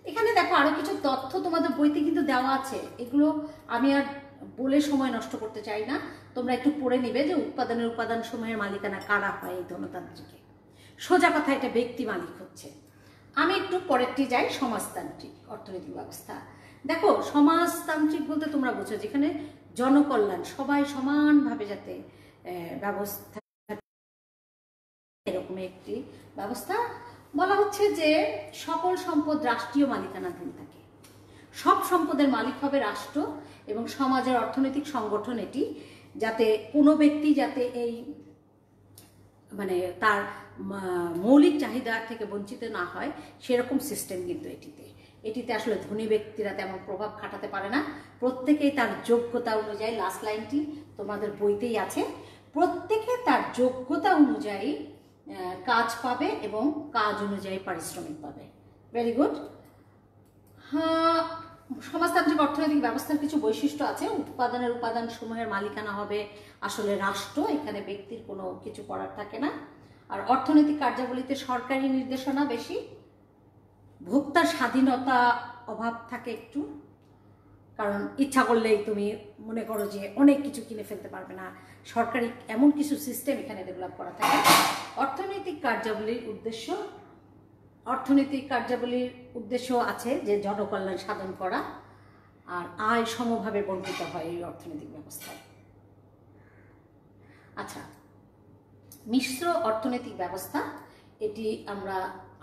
এখানে দেখো আরো কিছু তথ্য তোমাদের বইতে কিন্তু দেওয়া আছে, এগুলো আমি আর বলে সময় নষ্ট করতে চাই না, তোমরা একটু পড়ে নিবে যে উপাদান সমূহের মালিকানা কারা হয় এই ধনতান্ত্রিকে। সোজা কথা, এটা ব্যক্তি মালিক হচ্ছে। আমি একটু পরেরটি যাই, সমাজতান্ত্রিক অর্থনৈতিক ব্যবস্থা। দেখো, সমাজতান্ত্রিক বলতে তোমরা বুঝো যেখানে জনকল্যাণ, সবাই সমানভাবে যাতে ব্যবস্থা, এরকম একটি ব্যবস্থা। বলা হচ্ছে যে সকল সম্পদ রাষ্ট্রীয় মালিকানাধীন থাকে, সব সম্পদের মালিক হবে রাষ্ট্র এবং সমাজের অর্থনৈতিক সংগঠন এটি, যাতে কোনো ব্যক্তি যাতে এই তার মৌলিক চাহিদা থেকে বঞ্চিত না হয়, সেরকম সিস্টেম কিন্তু এটিতে আসলে ধনী ব্যক্তিরা তেমন প্রভাব খাটাতে পারে না। প্রত্যেকেই তার যোগ্যতা অনুযায়ী, লাস্ট লাইনটি তোমাদের বইতেই আছে, প্রত্যেকে তার যোগ্যতা অনুযায়ী কাজ পাবে এবং কাজ অনুযায়ী পারিশ্রমিক পাবে। Very good. হ্যাঁ, সমাজতান্ত্রিক অর্থনৈতিক ব্যবস্থার কিছু বৈশিষ্ট্য আছে। উৎপাদনের উপাদান সমূহের মালিকানা হবে আসলে রাষ্ট্র, এখানে ব্যক্তির কোনো কিছু করার থাকে না। আর অর্থনৈতিক কার্যাবলীতে সরকারি নির্দেশনা বেশি, ভোক্তার স্বাধীনতা অভাব থাকে একটু, কারণ ইচ্ছা করলেই তুমি মনে করো যে অনেক কিছু কিনে ফেলতে পারবে না, সরকারি এমন কিছু সিস্টেম এখানে ডেভেলপ করা থাকে। অর্থনৈতিক কার্যাবলীর উদ্দেশ্য আছে যে জনকল্যাণ সাধন করা, আর আয় সমভাবে বণ্টিত হয় এই অর্থনৈতিক ব্যবস্থায়। আচ্ছা, মিশ্র অর্থনৈতিক ব্যবস্থা, এটি আমরা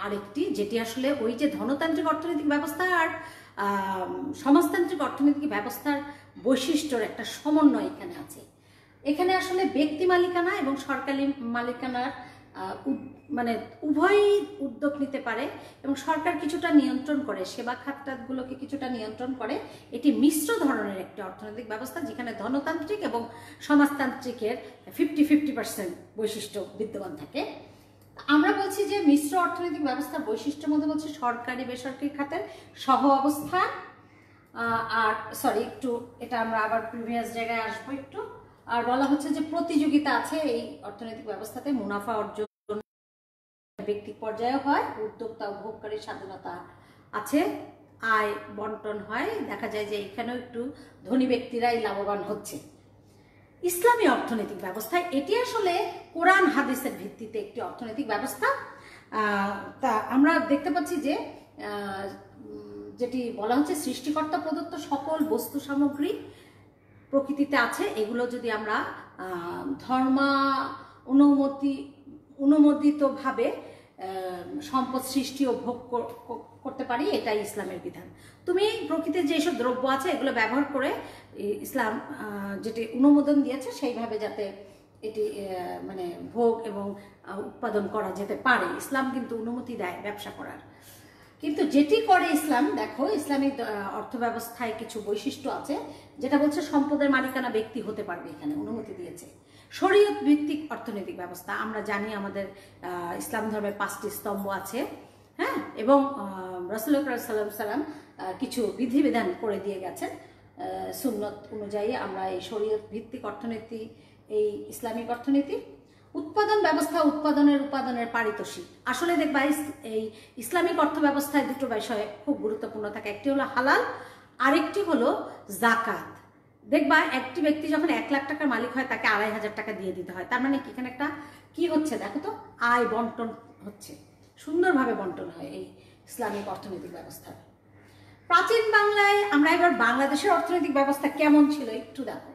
আরেকটি, যেটি আসলে ওই যে ধনতান্ত্রিক অর্থনৈতিক ব্যবস্থা আর সমাজতান্ত্রিক অর্থনৈতিক ব্যবস্থার বৈশিষ্ট্যর একটা সমন্বয় এখানে আছে। এখানে আসলে ব্যক্তি মালিকানা এবং সরকারি মালিকানার মানে উভয়ই উদ্যোগ নিতে পারে এবং সরকার কিছুটা নিয়ন্ত্রণ করে, সেবা খাতগুলোকে কিছুটা নিয়ন্ত্রণ করে। এটি মিশ্র ধরনের একটি অর্থনৈতিক ব্যবস্থা যেখানে ধনতান্ত্রিক এবং সমাজতান্ত্রিকের 50-50% বৈশিষ্ট্য বিদ্যমান থাকে। আমরা বলছি যে মিশ্র অর্থনৈতিক ব্যবস্থার বৈশিষ্ট্যের মধ্যে বলছি সরকারি বেসরকারি খাতের সহ অবস্থান, আর সরি একটু এটা আমরা আবার প্রিভিয়াস জায়গায় আসবো একটু। আর বলা হচ্ছে যে প্রতিযোগিতা আছে এই অর্থনৈতিক ব্যবস্থাতে, মুনাফা অর্জন ব্যক্তি পর্যায়ে হয়, উদ্যোক্তা ও ভোগকারীর স্বাধীনতা আছে, আয় বন্টন হয়। দেখা যায় যে এখানেও একটু ধনী ব্যক্তিরাই লাভবান হচ্ছে। ইসলামী অর্থনৈতিক ব্যবস্থা, এটি আসলে কোরআন হাদিসের ভিত্তিতে একটি অর্থনৈতিক ব্যবস্থা। তা আমরা দেখতে পাচ্ছি যে যেটি বলা হচ্ছে সৃষ্টিকর্তা প্রদত্ত সকল বস্তু সামগ্রী প্রকৃতিতে আছে, এগুলো যদি আমরা অনুমোদিতভাবে সম্পদ সৃষ্টি ও ভোগ করতে পারি, এটাই ইসলামের বিধান। তুমি প্রকৃতির যেসব দ্রব্য আছে এগুলো ব্যবহার করে ইসলাম যেটি অনুমোদন দিয়েছে সেইভাবে যাতে এটি মানে ভোগ এবং উৎপাদন করা যেতে পারে, ইসলাম কিন্তু অনুমতি দেয় ব্যবসা করার। কিন্তু যেটি করে ইসলাম, দেখো ইসলামিক অর্থব্যবস্থায় কিছু বৈশিষ্ট্য আছে যেটা বলছে সম্পদের মালিকানা ব্যক্তি হতে পারবে, এখানে অনুমতি দিয়েছে। শরীয়ত ভিত্তিক অর্থনৈতিক ব্যবস্থা, আমরা জানি আমাদের ইসলাম ধর্মের 5টি স্তম্ভ আছে, হ্যাঁ, এবং রাসূলুল্লাহ সাল্লাল্লাহু আলাইহি ওয়াসাল্লাম কিছু বিধিবিধান করে দিয়ে গেছেন। সুন্নত অনুযায়ী আমরা এই শরীয়ত ভিত্তিক অর্থনীতি, এই ইসলামিক অর্থনীতি। উৎপাদন ব্যবস্থা, উৎপাদনের পারিতোষিক, আসলে দেখবা এই ইসলামিক অর্থ ব্যবস্থায় দুটো বিষয় খুব গুরুত্বপূর্ণ থাকে, একটি হলো হালাল, আরেকটি হলো জাকাত। দেখবা একটি ব্যক্তি যখন 1 লাখ টাকার মালিক হয় তাকে 2,500 টাকা দিয়ে দিতে হয়। তার মানে এখানে একটা কি হচ্ছে দেখো তো, আয় বন্টন হচ্ছে, সুন্দরভাবে বন্টন হয় এই ইসলামিক অর্থনৈতিক ব্যবস্থা। প্রাচীন বাংলায়, আমরা এবার বাংলাদেশের অর্থনৈতিক ব্যবস্থা কেমন ছিল একটু দেখো।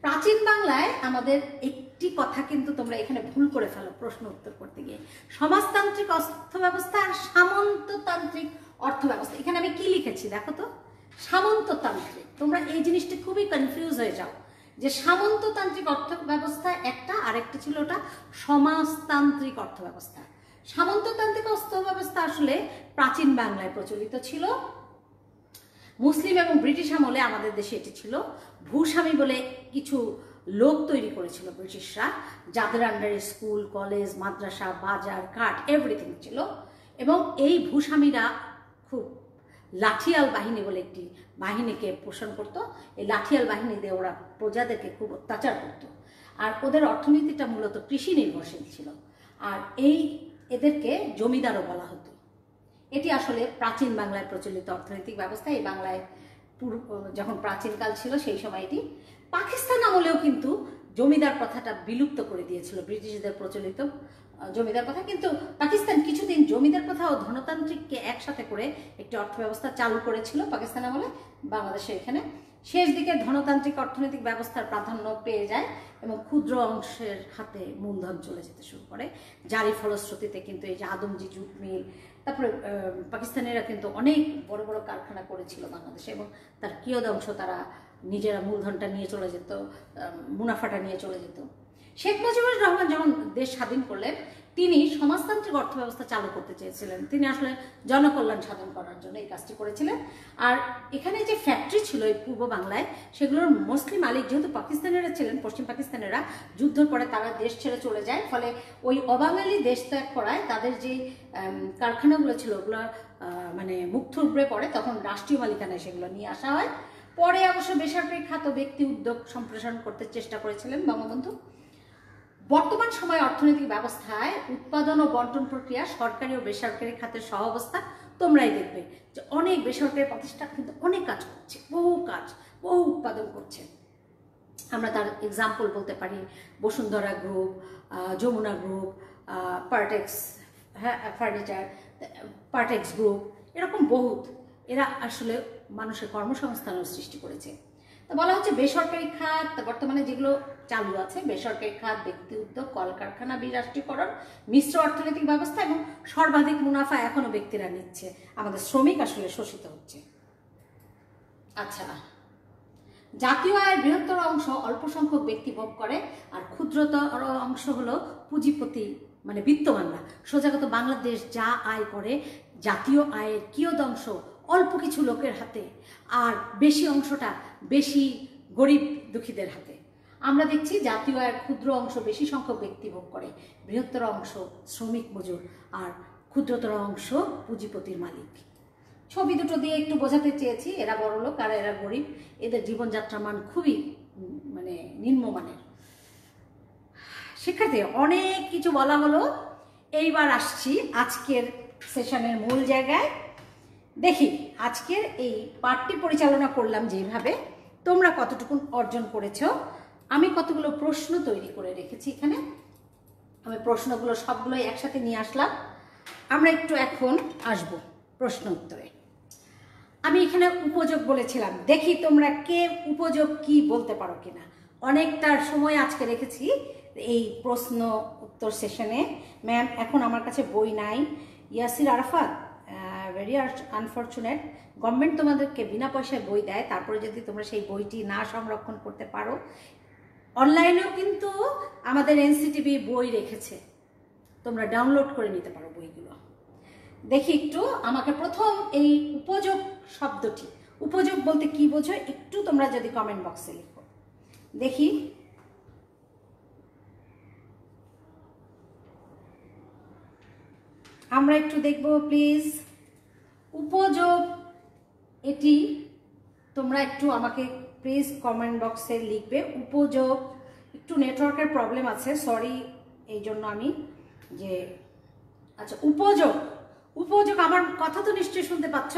প্রাচীন বাংলায় আমাদের একটি কথা কিন্তু তোমরা এখানে ভুল করে ফেলো প্রশ্ন উত্তর করতে গিয়ে, সমাজতান্ত্রিক অর্থ ব্যবস্থা আর সামন্ততান্ত্রিক অর্থ ব্যবস্থা। এখানে আমি কি লিখেছি দেখো তো, সামন্ততান্ত্রিক। তোমরা এই জিনিসটা খুবই কনফিউজ হয়ে যাও যে সামন্ততান্ত্রিক অর্থ ব্যবস্থা একটা, আরেকটা ছিল ওটা সমাজতান্ত্রিক অর্থ ব্যবস্থা। সামন্ততান্ত্রিক অর্থ ব্যবস্থা আসলে প্রাচীন বাংলায় প্রচলিত ছিল, মুসলিম এবং ব্রিটিশ আমলে আমাদের দেশে এটি ছিল। ভূস্বামী বলে কিছু লোক তৈরি করেছিল ব্রিটিশরা, যাদের আন্ডারে স্কুল, কলেজ, মাদ্রাসা, বাজার, ঘাট এভরিথিং ছিল। এবং এই ভূস্বামীরা খুব লাঠিয়াল বাহিনী বলে একটি বাহিনীকে পোষণ করত। এই লাঠিয়াল বাহিনী দিয়ে ওরা প্রজাদেরকে খুব অত্যাচার করত, আর ওদের অর্থনীতিটা মূলত কৃষি নির্ভরশীল ছিল, আর এদেরকে জমিদারও বলা হতো। এটি আসলে প্রাচীন বাংলায় প্রচলিত অর্থনৈতিক ব্যবস্থা। এই বাংলায় যখন প্রাচীনকাল ছিল সেই সময় এটি। পাকিস্তান আমলেও কিন্তু জমিদার প্রথাটা বিলুপ্ত করে দিয়েছিল ব্রিটিশদের প্রচলিত জমিদার প্রথা, কিন্তু পাকিস্তান কিছুদিন জমিদার প্রথা ও ধনতান্ত্রিককে একসাথে করে একটি অর্থব্যবস্থা চালু করেছিল পাকিস্তান আমলে। বাংলাদেশে এখানে শেষ দিকে ধনতান্ত্রিক অর্থনৈতিক ব্যবস্থার প্রাধান্য পেয়ে যায় এবং ক্ষুদ্র অংশের হাতে মূলধন চলে যেতে শুরু করে, যারই ফলশ্রুতিতে কিন্তু এই যে আদমজি জুট মিল, তারপরে পাকিস্তানিরা কিন্তু অনেক বড় বড় কারখানা করেছিল বাংলাদেশে এবং তার কিয়দাংশ তারা নিজেরা মূলধনটা নিয়ে চলে যেত, মুনাফাটা নিয়ে চলে যেত। শেখ মুজিবুর রহমান যখন দেশ স্বাধীন করলেন, তিনি সমাজতান্ত্রিক অর্থব্যবস্থা চালু করতে চেয়েছিলেন। তিনি আসলে জনকল্যাণ সাধন করার জন্য এই কাজটি করেছিলেন। আর এখানে যে ফ্যাক্টরি ছিল এই পূর্ব বাংলায়, সেগুলোর মুসলিম মালিক যেহেতু পাকিস্তানিরা ছিলেন, পশ্চিম পাকিস্তানিরা, যুদ্ধের পরে তারা দেশ ছেড়ে চলে যায়। ফলে ওই অবাঙালি দেশ ত্যাগ করায় তাদের যে কারখানাগুলো ছিল ওগুলো মানে মুখ থুবড়ে পড়ে। তখন রাষ্ট্রীয় মালিকানায় সেগুলো নিয়ে আসা হয়। পরে অবশ্য বেসরকারি খাত ব্যক্তি উদ্যোগ সম্প্রসারণ করতে চেষ্টা করেছিলেন বঙ্গবন্ধু। বর্তমান সময়ে অর্থনৈতিক ব্যবস্থায় উৎপাদন ও বন্টন প্রক্রিয়া সরকারি ও বেসরকারি খাতের সহাবস্থা তোমরাই দেখবে যে অনেক বেসরকারি প্রতিষ্ঠান কিন্তু অনেক কাজ করছে, বহু উৎপাদন করছে। আমরা তার এক্সাম্পল বলতে পারি Bashundhara group, Jamuna group, Partex furniture, Partex group, এরকম বহুত। এরা আসলে মানুষের কর্মসংস্থানও সৃষ্টি করেছে। তো বলা হচ্ছে বেসরকারি খাত বর্তমানে যেগুলো চালু আছে, বেসরকারি খাত, ব্যক্তি উদ্যোগ, কলকারখানা, বিরাষ্ট্রীকরণ, মিশ্র অর্থনৈতিক ব্যবস্থা এবং সর্বাধিক মুনাফা এখনো ব্যক্তিরা নিচ্ছে। আমাদের শ্রমিক আসলে শোষিত হচ্ছে। আচ্ছা, জাতীয় আয়ের বৃহত্তর অংশ অল্প সংখ্যক ব্যক্তি ভোগ করে, আর ক্ষুদ্রতর অংশ হলো পুঁজিপতি, মানে বিত্তবানরা। সোজাগত বাংলাদেশ যা আয় করে, জাতীয় আয়ের কিয়দংশ অল্প কিছু লোকের হাতে, আর বেশি অংশটা বেশি গরিব দুঃখীদের হাতে। আমরা দেখছি জাতীয় আয়ের ক্ষুদ্র অংশ বেশি সংখ্যক ব্যক্তি ভোগ করে, বৃহত্তর অংশ শ্রমিক মজুর, আর ক্ষুদ্রতর অংশ পুঁজিপতির মালিক। ছবি দুটো দিয়ে একটু বোঝাতে চেয়েছি এরা বড়লোক আর এরা গরিব, এদের জীবনযাত্রার মান খুবই মানে নিম্নমানের। শিক্ষার্থী, অনেক কিছু বলা হলো, এইবার আসছি আজকের সেশনের মূল জায়গায়। দেখি আজকের এই পাঠটি পরিচালনা করলাম যেভাবে, তোমরা কতটুকু অর্জন করেছো। আমি কতগুলো প্রশ্ন তৈরি করে রেখেছি এখানে, আমি প্রশ্নগুলো সবগুলোই একসাথে নিয়ে আসলাম। আমরা একটু এখন আসব প্রশ্ন উত্তরে। আমি এখানে উপযোগ বলেছিলাম, দেখি তোমরা কে উপযোগ কি বলতে পারো কিনা। অনেকটার সময় আজকে রেখেছি এই প্রশ্ন উত্তর সেশনে। ম্যাম এখন আমার কাছে বই নাই। Yasir Arafat, very unfortunate, government তোমাদেরকে বিনা পয়সায় বই দেয়, তারপরে যদি তোমরা সেই বইটি না সংরক্ষণ করতে পারো, অনলাইনেও কিন্তু আমাদের এনসিটিভি বই রেখেছে, তোমরা ডাউনলোড করে নিতে পারো বইগুলো। দেখি একটু আমাকে প্রথম এই উপযোগ শব্দটি, উপযোগ বলতে কি বোঝো একটু তোমরা যদি কমেন্ট বক্সে লিখো দেখি। আমরা একটু দেখব প্লিজ। উপযোগ এটি তোমরা একটু আমাকে প্লিজ কমেন্ট বক্সে লিখবে। উপযোগ, একটু নেটওয়ার্কের প্রবলেম আছে, সরি এই জন্য আমি যে, আচ্ছা উপযোগ, উপযোগ আমার কথা তো নিশ্চয়ই শুনতে পাচ্ছ।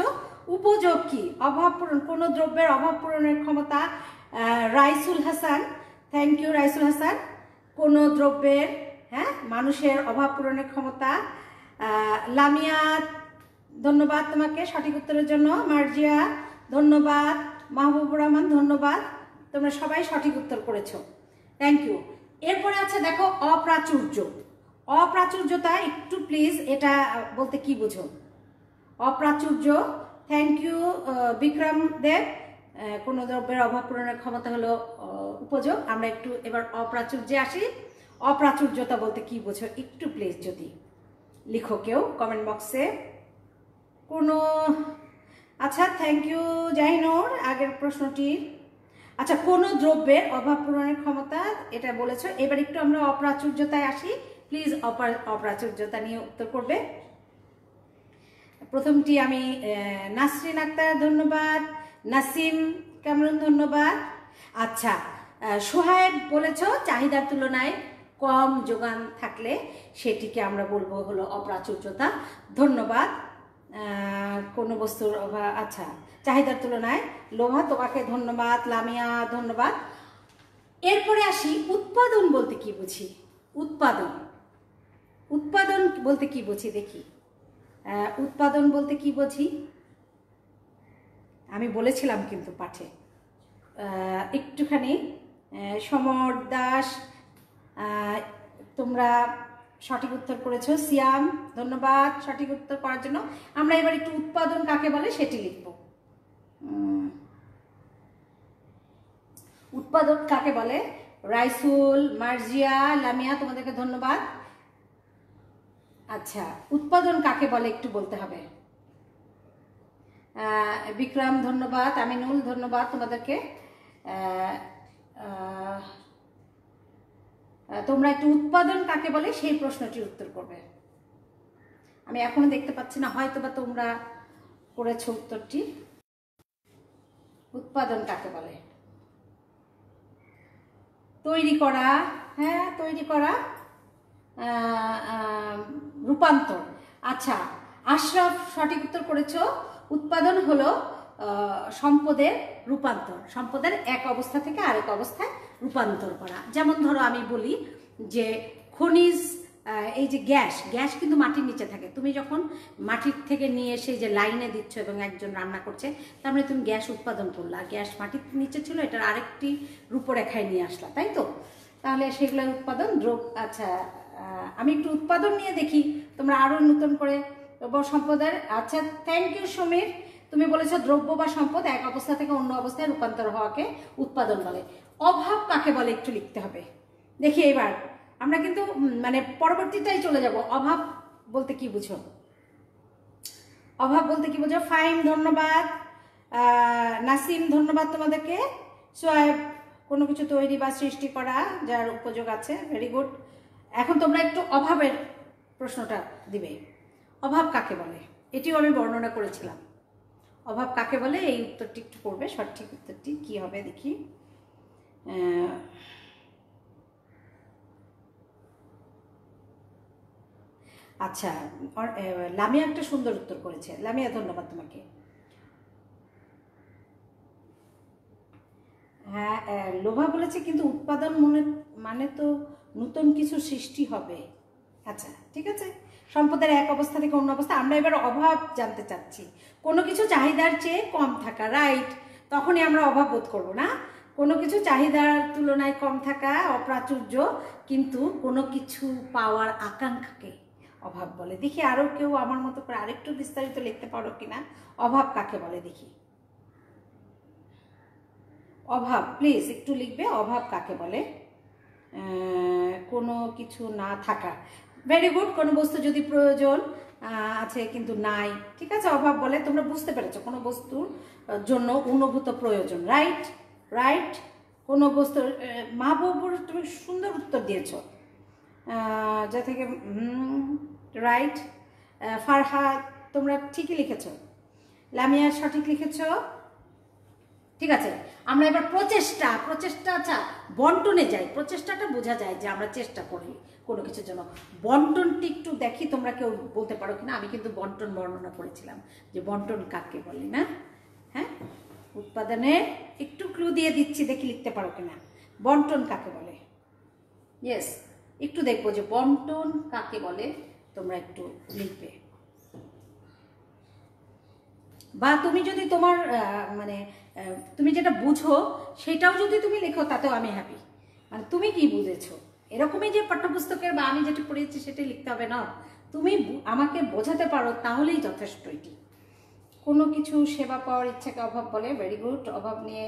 উপযোগ কি? অভাব পূরণ, কোনো দ্রব্যের অভাব পূরণের ক্ষমতা। Raisul Hasan, thank you Raisul Hasan. কোনো দ্রব্যের, হ্যাঁ, মানুষের অভাব পূরণের ক্ষমতা। লামিয়া, ধন্যবাদ তোমাকে সঠিক উত্তরের জন্য। মার্জিয়া ধন্যবাদ, মাহবুবুর রহমান ধন্যবাদ, তোমরা সবাই সঠিক উত্তর করেছো, থ্যাংক ইউ। এরপরে আছে দেখো অপ্রাচুর্য। অপ্রাচুর্যতা একটু প্লিজ এটা বলতে কি বুঝো? অপ্রাচুর্য, থ্যাংক ইউ বিক্রম দেব। কোনো দ্রব্যের অভাব পূরণের ক্ষমতা হলো উপযোগ। আমরা একটু এবার অপ্রাচুর্যে আসি। অপ্রাচুর্যতা বলতে কি বোঝো একটু প্লিজ যদি লিখো কেউ কমেন্ট বক্সে। কোনো, আচ্ছা থ্যাংক ইউ জাহিনুর আগের প্রশ্নটির। আচ্ছা, কোনো দ্রব্যের অভাব পূরণের ক্ষমতা এটা বলেছো। এবার একটু আমরা অপ্রাচুর্যতায় আসি, প্লিজ অপ্রাচুর্যতা নিয়ে উত্তর করবে। প্রথমটি আমি নাসরিন আক্তার ধন্যবাদ, নাসিম কামরুন ধন্যবাদ। আচ্ছা, সোহায়েব বলেছো চাহিদার তুলনায় কম যোগান থাকলে সেটিকে আমরা বলবো হলো অপ্রাচুর্যতা, ধন্যবাদ। কোনো বস্তুর অভাব, আচ্ছা চাহিদার তুলনায় লোভা, তোমাকে ধন্যবাদ। লামিয়া ধন্যবাদ। এরপরে আসি উৎপাদন বলতে কি বুঝি। উৎপাদন, উৎপাদন বলতে কি বুঝি দেখি। উৎপাদন বলতে কি বুঝি আমি বলেছিলাম কিন্তু পাঠে। একটুখানি সমর দাস, তোমরা সঠিক উত্তর করেছো। সিয়াম ধন্যবাদ সঠিক উত্তর করার জন্য। আমরা এবার একটু উৎপাদন কাকে বলে সেটি লিখব। উৎপাদন কাকে বলে? রাইসুল, মার্জিয়া, লামিয়া, তোমাদেরকে ধন্যবাদ। আচ্ছা, উৎপাদন কাকে বলে একটু বলতে হবে। বিক্রম ধন্যবাদ, আমিনুল ধন্যবাদ তোমাদেরকে। তোমরা একটু উৎপাদন কাকে বলে সেই প্রশ্নটির উত্তর করবে। আমি এখনো দেখতে পাচ্ছি না, হয়তো বা তোমরা করেছো উত্তরটি। উৎপাদন কাকে বলে? তৈরি করা, হ্যাঁ তৈরি করা। রূপান্তর। আচ্ছা, আশরাফ সঠিক উত্তর করেছো। উৎপাদন হলো সম্পদের রূপান্তর, সম্পদের এক অবস্থা থেকে আরেক অবস্থায় রূপান্তর করা। যেমন ধরো আমি বলি যে খনিজ, এই যে গ্যাস, গ্যাস কিন্তু মাটির নিচে থাকে। তুমি যখন মাটির থেকে নিয়ে এসে যে লাইনে দিচ্ছ এবং একজন রান্না করছে, তার মানে তুমি গ্যাস উৎপাদন করলা। গ্যাস মাটির নিচে ছিল, এটার আরেকটি রূপরেখায় নিয়ে আসলা, তাই তো? তাহলে সেগুলোর উৎপাদন দ্রব্য। আচ্ছা, আমি একটু উৎপাদন নিয়ে দেখি তোমরা আরও নতুন করে সম্পদের। আচ্ছা, থ্যাংক ইউ সমীর। তুমি বলেছো দ্রব্য বা সম্পদ এক অবস্থা থেকে অন্য অবস্থায় রূপান্তর হওয়াকে উৎপাদন বলে। অভাব কাকে বলে একটু লিখতে হবে। দেখি এবার আমরা কিন্তু মানে পরবর্তীটাই চলে যাব। অভাব বলতে কি বুঝো? অভাব বলতে কি বুঝো? ফাইম ধন্যবাদ, নাসিম ধন্যবাদ তোমাদেরকে। সোয়েব, কোনো কিছু তৈরি বা সৃষ্টি করা যার উপযোগ আছে, ভেরি গুড। এখন তোমরা একটু অভাবের প্রশ্নটা দিবে। অভাব কাকে বলে এটিও আমি বর্ণনা করেছিলাম। অভাব কাকে বলে এই উত্তরটি একটু করবে। সঠিক উত্তরটি কি হবে দেখি। আচ্ছা, লামিয়া একটা সুন্দর উত্তর করেছে। লামিয়া ধন্যবাদ তোমাকে। হ্যাঁ, লোভা বলেছে কিন্তু উৎপাদন মানে তো নতুন কিছু সৃষ্টি হবে। আচ্ছা ঠিক আছে, সম্পদের এক অবস্থা থেকে অন্য অবস্থা। আমরা এবার অভাব জানতে চাচ্ছি। কোনো কিছু চাহিদার চেয়ে কম থাকা, রাইট? তখনই আমরা অভাব বোধ করবো না। কোনো কিছু চাহিদার তুলনায় কম থাকা অপ্রাচুর্য, কিন্তু কোনো কিছু পাওয়ার আকাঙ্ক্ষাকে অভাব বলে। দেখি আরও কেউ আমার মতো করে আরেকটু বিস্তারিত লিখতে পারো কিনা। অভাব কাকে বলে দেখি। অভাব প্লিজ একটু লিখবে। অভাব কাকে বলে? কোনো কিছু না থাকা, ভেরি গুড। কোনো বস্তু যদি প্রয়োজন আছে কিন্তু নাই, ঠিক আছে, অভাব বলে। তোমরা বুঝতে পেরেছো, কোনো বস্তুর জন্য অনুভূত প্রয়োজন, রাইট? রাইট, কোনো বস্তুর। মাহবুবুর তুমি সুন্দর উত্তর দিয়েছো, যা থেকে রাইট। ফারহাদ তোমরা ঠিকই লিখেছো। লামিয়া সঠিক লিখেছো, ঠিক আছে। আমরা এবার প্রচেষ্টা, আচ্ছা বন্টনে যাই। প্রচেষ্টাটা বোঝা যায় যে আমরা চেষ্টা করি কোনো কিছুর জন্য। বন্টনটি একটু দেখি তোমরা কেউ বলতে পারো কিনা। আমি কিন্তু বন্টন বর্ণনা করেছিলাম যে বন্টন কাকে বলে না। হ্যাঁ, উৎপাদনে একটু ক্লু দিয়ে দিচ্ছি, দেখি লিখতে পারো কিনা। বন্টন কাকে বলে? ইয়েস, একটু দেখবো যে বন্টন কাকে বলে। তোমরা একটু লিখবে, বা তুমি যদি তোমার মানে তুমি যেটা বুঝো সেটাও যদি তুমি লেখো তাতেও আমি হ্যাপি। মানে তুমি কি বুঝেছো, এরকমই যে পাঠ্যপুস্তকের বা আমি যেটা পড়িয়েছি সেটাই লিখতে হবে না। তুমি আমাকে বোঝাতে পারো তাহলেই যথেষ্ট। এটি কোনো কিছু সেবা পাওয়ার ইচ্ছাকে অভাব বলে, ভেরি গুড। অভাব নিয়ে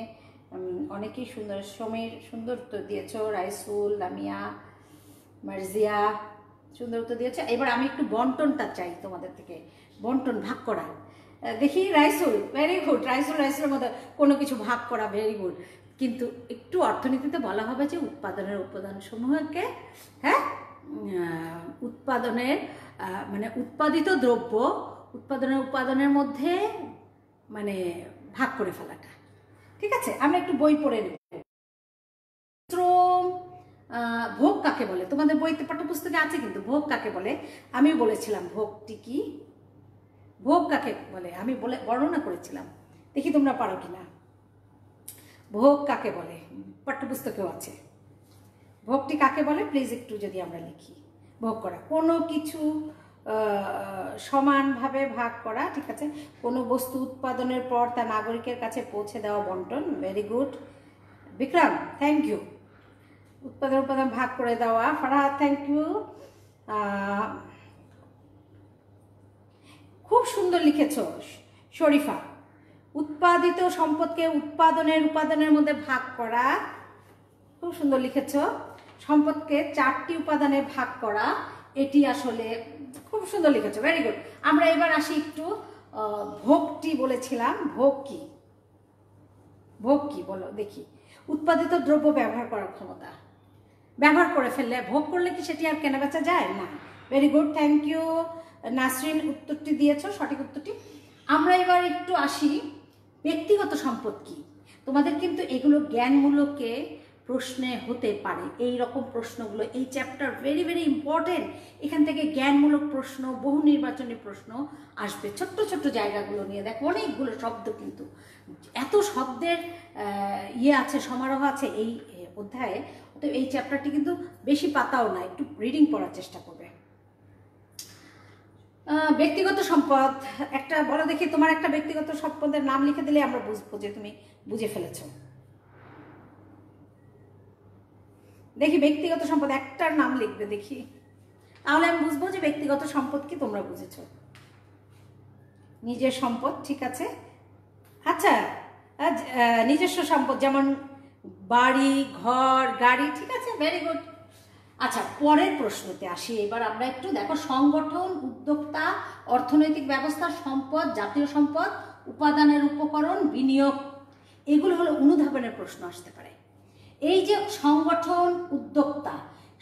অনেকেই সুন্দর, সমীর সুন্দর উত্তর দিয়েছো। রাইসুল, লামিয়া, মার্জিয়া সুন্দর উত্তর দিয়েছে। এবার আমি একটু বন্টনটা চাই তোমাদের থেকে। বন্টন, ভাগ করা। দেখি রাইসুল, ভেরি গুড। রাইসুলের মধ্যে কোনো কিছু ভাগ করা, ভেরি গুড। কিন্তু একটু অর্থনীতিতে বলা হবে যে উৎপাদনের উপাদান সমূহকে, হ্যাঁ, উৎপাদনের মানে উৎপাদিত দ্রব্য উপাদানের মধ্যে মানে ভাগ করে ফেলাটা, ঠিক আছে। আমরা একটু বই পড়ে নেব। শ্রম, ভোগ কাকে বলে? তোমাদের বইতে পাঠ্যপুস্তকে আছে কিন্তু। ভোগ কাকে বলে আমি বলেছিলাম। ভোগটি কি? ভোগ কাকে বলে আমি বর্ণনা করেছিলাম। দেখি তোমরা পারো কিনা। ভোগ কাকে বলে পাঠ্যপুস্তকেও আছে। ভোগটি কাকে বলে প্লিজ একটু যদি আমরা লিখি। ভোগ করা, কোনো কিছু সমানভাবে ভাগ করা, ঠিক আছে। কোনো বস্তু উৎপাদনের পর তা নাগরিকের কাছে পৌঁছে দেওয়া, বন্টন, very good. Bikram thank you. উৎপাদন ভাগ করে দেওয়া। Farhad thank you. খুব সুন্দর লিখেছ শরীফা। উৎপাদিত সম্পদকে উপাদানের মধ্যে ভাগ করা, খুব সুন্দর লিখেছো। সম্পদকে 4টি উপাদানে ভাগ করা, এটি আসলে খুব সুন্দর লিখেছো, ভেরি গুড। আমরা এবার আসি একটু ভোগটি বলেছিলাম, ভোগ কি? ভোগ কি বলো দেখি? উৎপাদিত দ্রব্য ব্যবহার করার ক্ষমতা। ব্যবহার করে ফেললে, ভোগ করলে কি সেটি আর কেনা বেচা যায় না? Very good, thank you Nasrin, উত্তরটি দিয়েছো, সঠিক উত্তরটি। আমরা এবার একটু আসি ব্যক্তিগত সম্পদ কি। তোমাদের কিন্তু এগুলো জ্ঞানমূলকে প্রশ্নে হতে পারে, এই রকম প্রশ্নগুলো, এই চ্যাপ্টার ভেরি ভেরি ইম্পর্টেন্ট। এখান থেকে জ্ঞানমূলক প্রশ্ন, বহু নির্বাচনী প্রশ্ন আসবে ছোট্ট ছোট্ট জায়গাগুলো নিয়ে। দেখো অনেকগুলো শব্দ, কিন্তু এত শব্দের আছে, সমারোহ আছে এই অধ্যায়ে। তো এই চ্যাপ্টারটি কিন্তু বেশি পাতাও না, একটু রিডিং পড়ার চেষ্টা করবে। ব্যক্তিগত সম্পদ একটা বলো দেখি, তোমার একটা ব্যক্তিগত সম্পদের নাম লিখে দিলে আমরা বুঝবো যে তুমি বুঝে ফেলেছো। দেখি ব্যক্তিগত সম্পদ একটার নাম লিখবে দেখি, তাহলে আমি বুঝবো যে ব্যক্তিগত সম্পদ কি তোমরা বুঝেছো। নিজের সম্পদ, ঠিক আছে। আচ্ছা, নিজস্ব সম্পদ যেমন বাড়ি, ঘর, গাড়ি, ঠিক আছে, ভেরি গুড। আচ্ছা, পরের প্রশ্নতে আসি এবার আমরা একটু। দেখো, সংগঠন, উদ্যোক্তা, অর্থনৈতিক ব্যবস্থা, সম্পদ, জাতীয় সম্পদ, উপাদানের উপকরণ, বিনিয়োগ, এগুলো হলো অনুধাবনের প্রশ্ন আসতে পারে। এই যে সংগঠন, উদ্যোক্তা,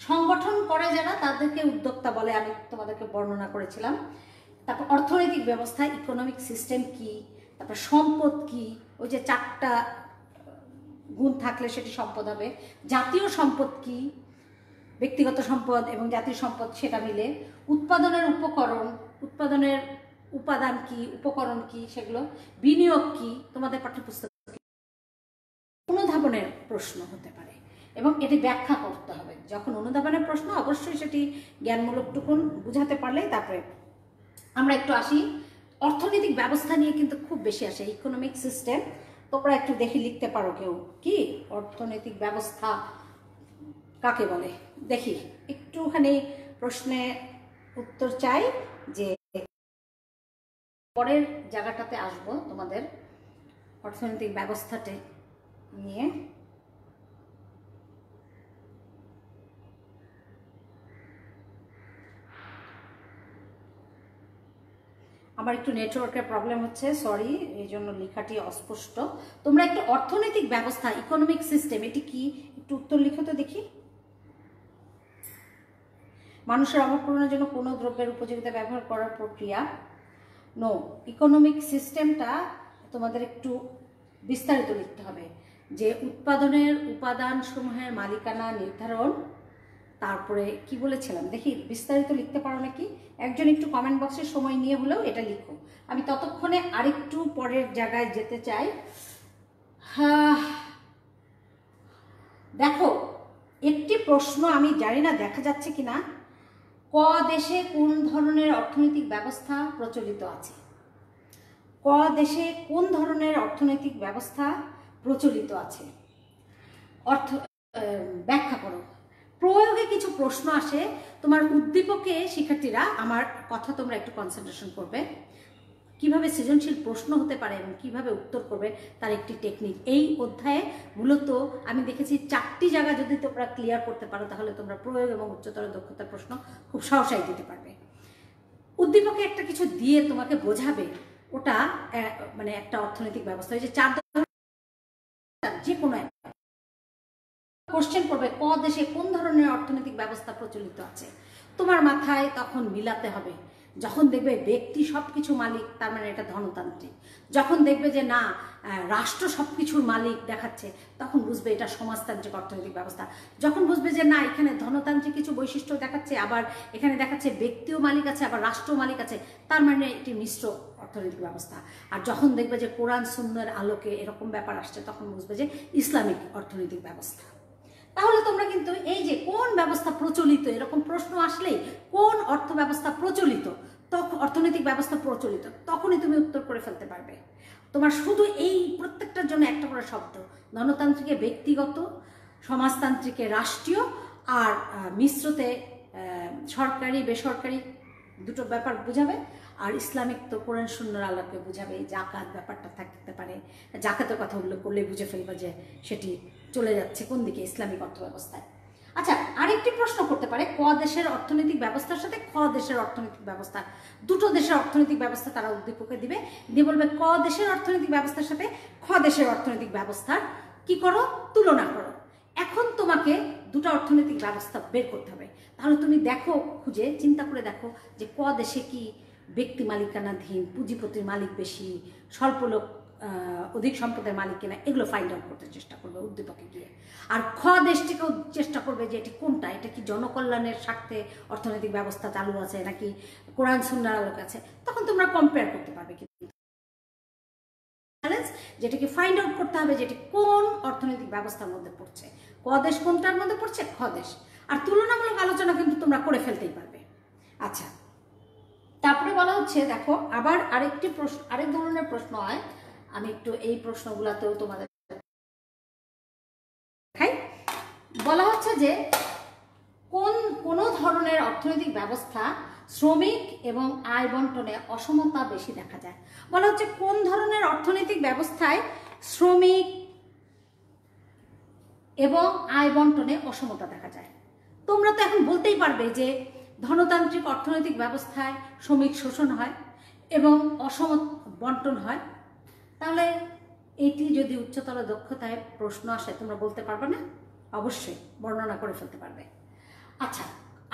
সংগঠন করে যারা তাদেরকে উদ্যোক্তা বলে, আমি তোমাদেরকে বর্ণনা করেছিলাম। তারপর অর্থনৈতিক ব্যবস্থা, ইকোনমিক সিস্টেম কি, তারপর সম্পদ কি, ওই যে 4টা গুণ থাকলে সেটি সম্পদ হবে। জাতীয় সম্পদ কি, ব্যক্তিগত সম্পদ এবং জাতীয় সম্পদ সেটা মিলে। উৎপাদনের উপকরণ, উৎপাদনের উপাদান কি, উপকরণ কি সেগুলো। বিনিয়োগ কি, তোমাদের পাঠ্যপুস্তক। অনুধাবনের প্রশ্ন হতে পারে এবং এটি ব্যাখ্যা করতে হবে। যখন অনুধাবনের প্রশ্ন, অবশ্যই সেটি জ্ঞানমূলকটুকুন বুঝাতে পারলেই। তারপরে আমরা একটু আসি অর্থনৈতিক ব্যবস্থা নিয়ে, কিন্তু খুব বেশি আসে ইকোনমিক সিস্টেম। তোমরা একটু দেখি লিখতে পারো কেউ, কি অর্থনৈতিক ব্যবস্থা কাকে বলে দেখি। একটুখানি প্রশ্নে উত্তর চাই, যে পরের জায়গাটাতে আসবো তোমাদের অর্থনৈতিক ব্যবস্থাটি নিয়ে। আমার একটু নেটওয়ার্কের প্রবলেম হচ্ছে, সরি, এই জন্য লেখাটি অস্পষ্ট। তোমরা একটু অর্থনৈতিক ব্যবস্থা, ইকোনমিক সিস্টেম, এটি কি একটু উত্তর লিখো তো দেখি। মানুষের অভাব পূরণের জন্য কোনো দ্রব্যের উপযোগিতা ব্যবহার করার প্রক্রিয়া। নো, ইকোনমিক সিস্টেমটা তোমাদের একটু বিস্তারিত লিখতে হবে, যে উৎপাদনের উপাদান সমূহের মালিকানা নির্ধারণ। তারপরে কি বলেছিলাম দেখি, বিস্তারিত লিখতে পারো নাকি? একজন একটু কমেন্ট বক্সে সময় নিয়ে হলেও এটা লিখো। আমি ততক্ষণে আরেকটু পরের জায়গায় যেতে চাই। দেখো, একটি প্রশ্ন আমি জানি না দেখা যাচ্ছে কিনা, ক দেশে কোন ধরনের অর্থনৈতিক ব্যবস্থা প্রচলিত আছে? ক দেশে কোন ধরনের অর্থনৈতিক ব্যবস্থা প্রচলিত আছে? ব্যাখ্যা করো। প্রয়োগে কিছু প্রশ্ন আসে, তোমার উদ্দীপকে শিক্ষার্থীরা আমার কথা তোমরা একটু কনসেন্ট্রেশন করবে। কিভাবে সৃজনশীল প্রশ্ন হতে পারে এবং কিভাবে উত্তর করবে তার একটি টেকনিক। এই অধ্যায়ে মূলত আমি দেখেছি 4টি জায়গা যদি তোমরা ক্লিয়ার করতে পারো, তাহলে তোমরা প্রয়োগ এবং উচ্চতর দক্ষতার প্রশ্ন খুব সহসাই দিতে পারবে। উদ্দীপকে একটা কিছু দিয়ে তোমাকে বোঝাবে ওটা মানে একটা অর্থনৈতিক ব্যবস্থা। এই যে 4 যে কোনো কোশ্চেন করবে, ক দেশে কোন ধরনের অর্থনৈতিক ব্যবস্থা প্রচলিত আছে, তোমার মাথায় তখন মিলাতে হবে। যখন দেখবে ব্যক্তি সবকিছু মালিক, তার মানে এটা ধনতান্ত্রিক। যখন দেখবে যে না, রাষ্ট্র সবকিছুর মালিক দেখাচ্ছে, তখন বুঝবে এটা সমাজতান্ত্রিক অর্থনৈতিক ব্যবস্থা। যখন বুঝবে যে না, এখানে ধনতান্ত্রিক কিছু বৈশিষ্ট্য দেখাচ্ছে, আবার এখানে দেখাচ্ছে ব্যক্তিও মালিক আছে, আবার রাষ্ট্র মালিক আছে, তার মানে এটি মিশ্র অর্থনৈতিক ব্যবস্থা। আর যখন দেখবে যে কোরআন সুন্নাহর আলোকে এরকম ব্যাপার আসছে, তখন বুঝবে যে ইসলামিক অর্থনৈতিক ব্যবস্থা। তাহলে তোমরা কিন্তু এই যে কোন ব্যবস্থা প্রচলিত, এরকম প্রশ্ন আসলেই কোন অর্থ ব্যবস্থা প্রচলিত, তখন অর্থনৈতিক ব্যবস্থা প্রচলিত, তখনই তুমি উত্তর করে ফেলতে পারবে। তোমার শুধু এই প্রত্যেকটার জন্য একটা করে শব্দ, গণতান্ত্রিকে ব্যক্তিগত, সমাজতান্ত্রিকে রাষ্ট্রীয়, আর মিশ্রতে সরকারি বেসরকারি দুটো ব্যাপার বুঝাবে। আর ইসলামিক তো কোরআন সুন্নাহর আলোকে বুঝাবে। জাকাত ব্যাপারটা থাকতে পারে, জাকাতের কথা উল্লেখ করলে বুঝে ফেলবে যে সেটি চলে যাচ্ছে কোন দিকে ইসলামিক অর্থব্যবস্থায়। আচ্ছা, আরেকটি প্রশ্ন করতে পারে, ক দেশের অর্থনৈতিক ব্যবস্থার সাথে খ দেশের অর্থনৈতিক ব্যবস্থা, দুটো দেশের অর্থনৈতিক ব্যবস্থা তারা উদ্দীপকে দিবে, দিয়ে বলবে ক দেশের অর্থনৈতিক ব্যবস্থার সাথে খ দেশের অর্থনৈতিক ব্যবস্থার কি করো, তুলনা করো। এখন তোমাকে দুটো অর্থনৈতিক ব্যবস্থা বের করতে হবে। তাহলে তুমি দেখো, খুঁজে চিন্তা করে দেখো যে ক দেশে কি ব্যক্তি মালিকানাধীন, পুঁজিপতির মালিক বেশি, স্বল্প লোক অধিক সম্পদের মালিক কিনা, এগুলো ফাইন্ড আউট করতে চেষ্টা করবে উদ্দীপকে গিয়ে। আর খ দেশটিকেও চেষ্টা করবে যে এটি কোনটা, এটা কি জনকল্যাণের স্বার্থে অর্থনৈতিক ব্যবস্থা চালু আছে নাকি কোরআন সুন্নাহর আলোকে আছে, তখন তোমরা কম্পেয়ার করতে পারবে। কিন্তু যেটাকে ফাইন্ড আউট করতে হবে যেটি কোন অর্থনৈতিক ব্যবস্থার মধ্যে পড়ছে, ক দেশ কোনটার মধ্যে পড়ছে, খ দেশ। আর তুলনামূলক আলোচনা কিন্তু তোমরা করে ফেলতেই পারবে। আচ্ছা, তারপরে বলা হচ্ছে, দেখো আবার আরেকটি প্রশ্ন, আরেক ধরনের প্রশ্ন হয়, আমি একটু এই প্রশ্নগুলোতেও তোমাদের দেখাই। বলা হচ্ছে যে কোন ধরনের অর্থনৈতিক ব্যবস্থা শ্রমিক এবং আয় বন্টনে অসমতা বেশি দেখা যায়। বলা হচ্ছে কোন ধরনের অর্থনৈতিক ব্যবস্থায় শ্রমিক এবং আয় বন্টনে অসমতা দেখা যায়। তোমরা তো এখন বলতেই পারবে যে ধনতান্ত্রিক অর্থনৈতিক ব্যবস্থায় শ্রমিক শোষণ হয় এবং অসম বন্টন হয়। তাহলে এটি যদি উচ্চতর দক্ষতায় প্রশ্ন আসে তোমরা বলতে পারবে না? অবশ্যই বর্ণনা করে ফেলতে পারবে। আচ্ছা,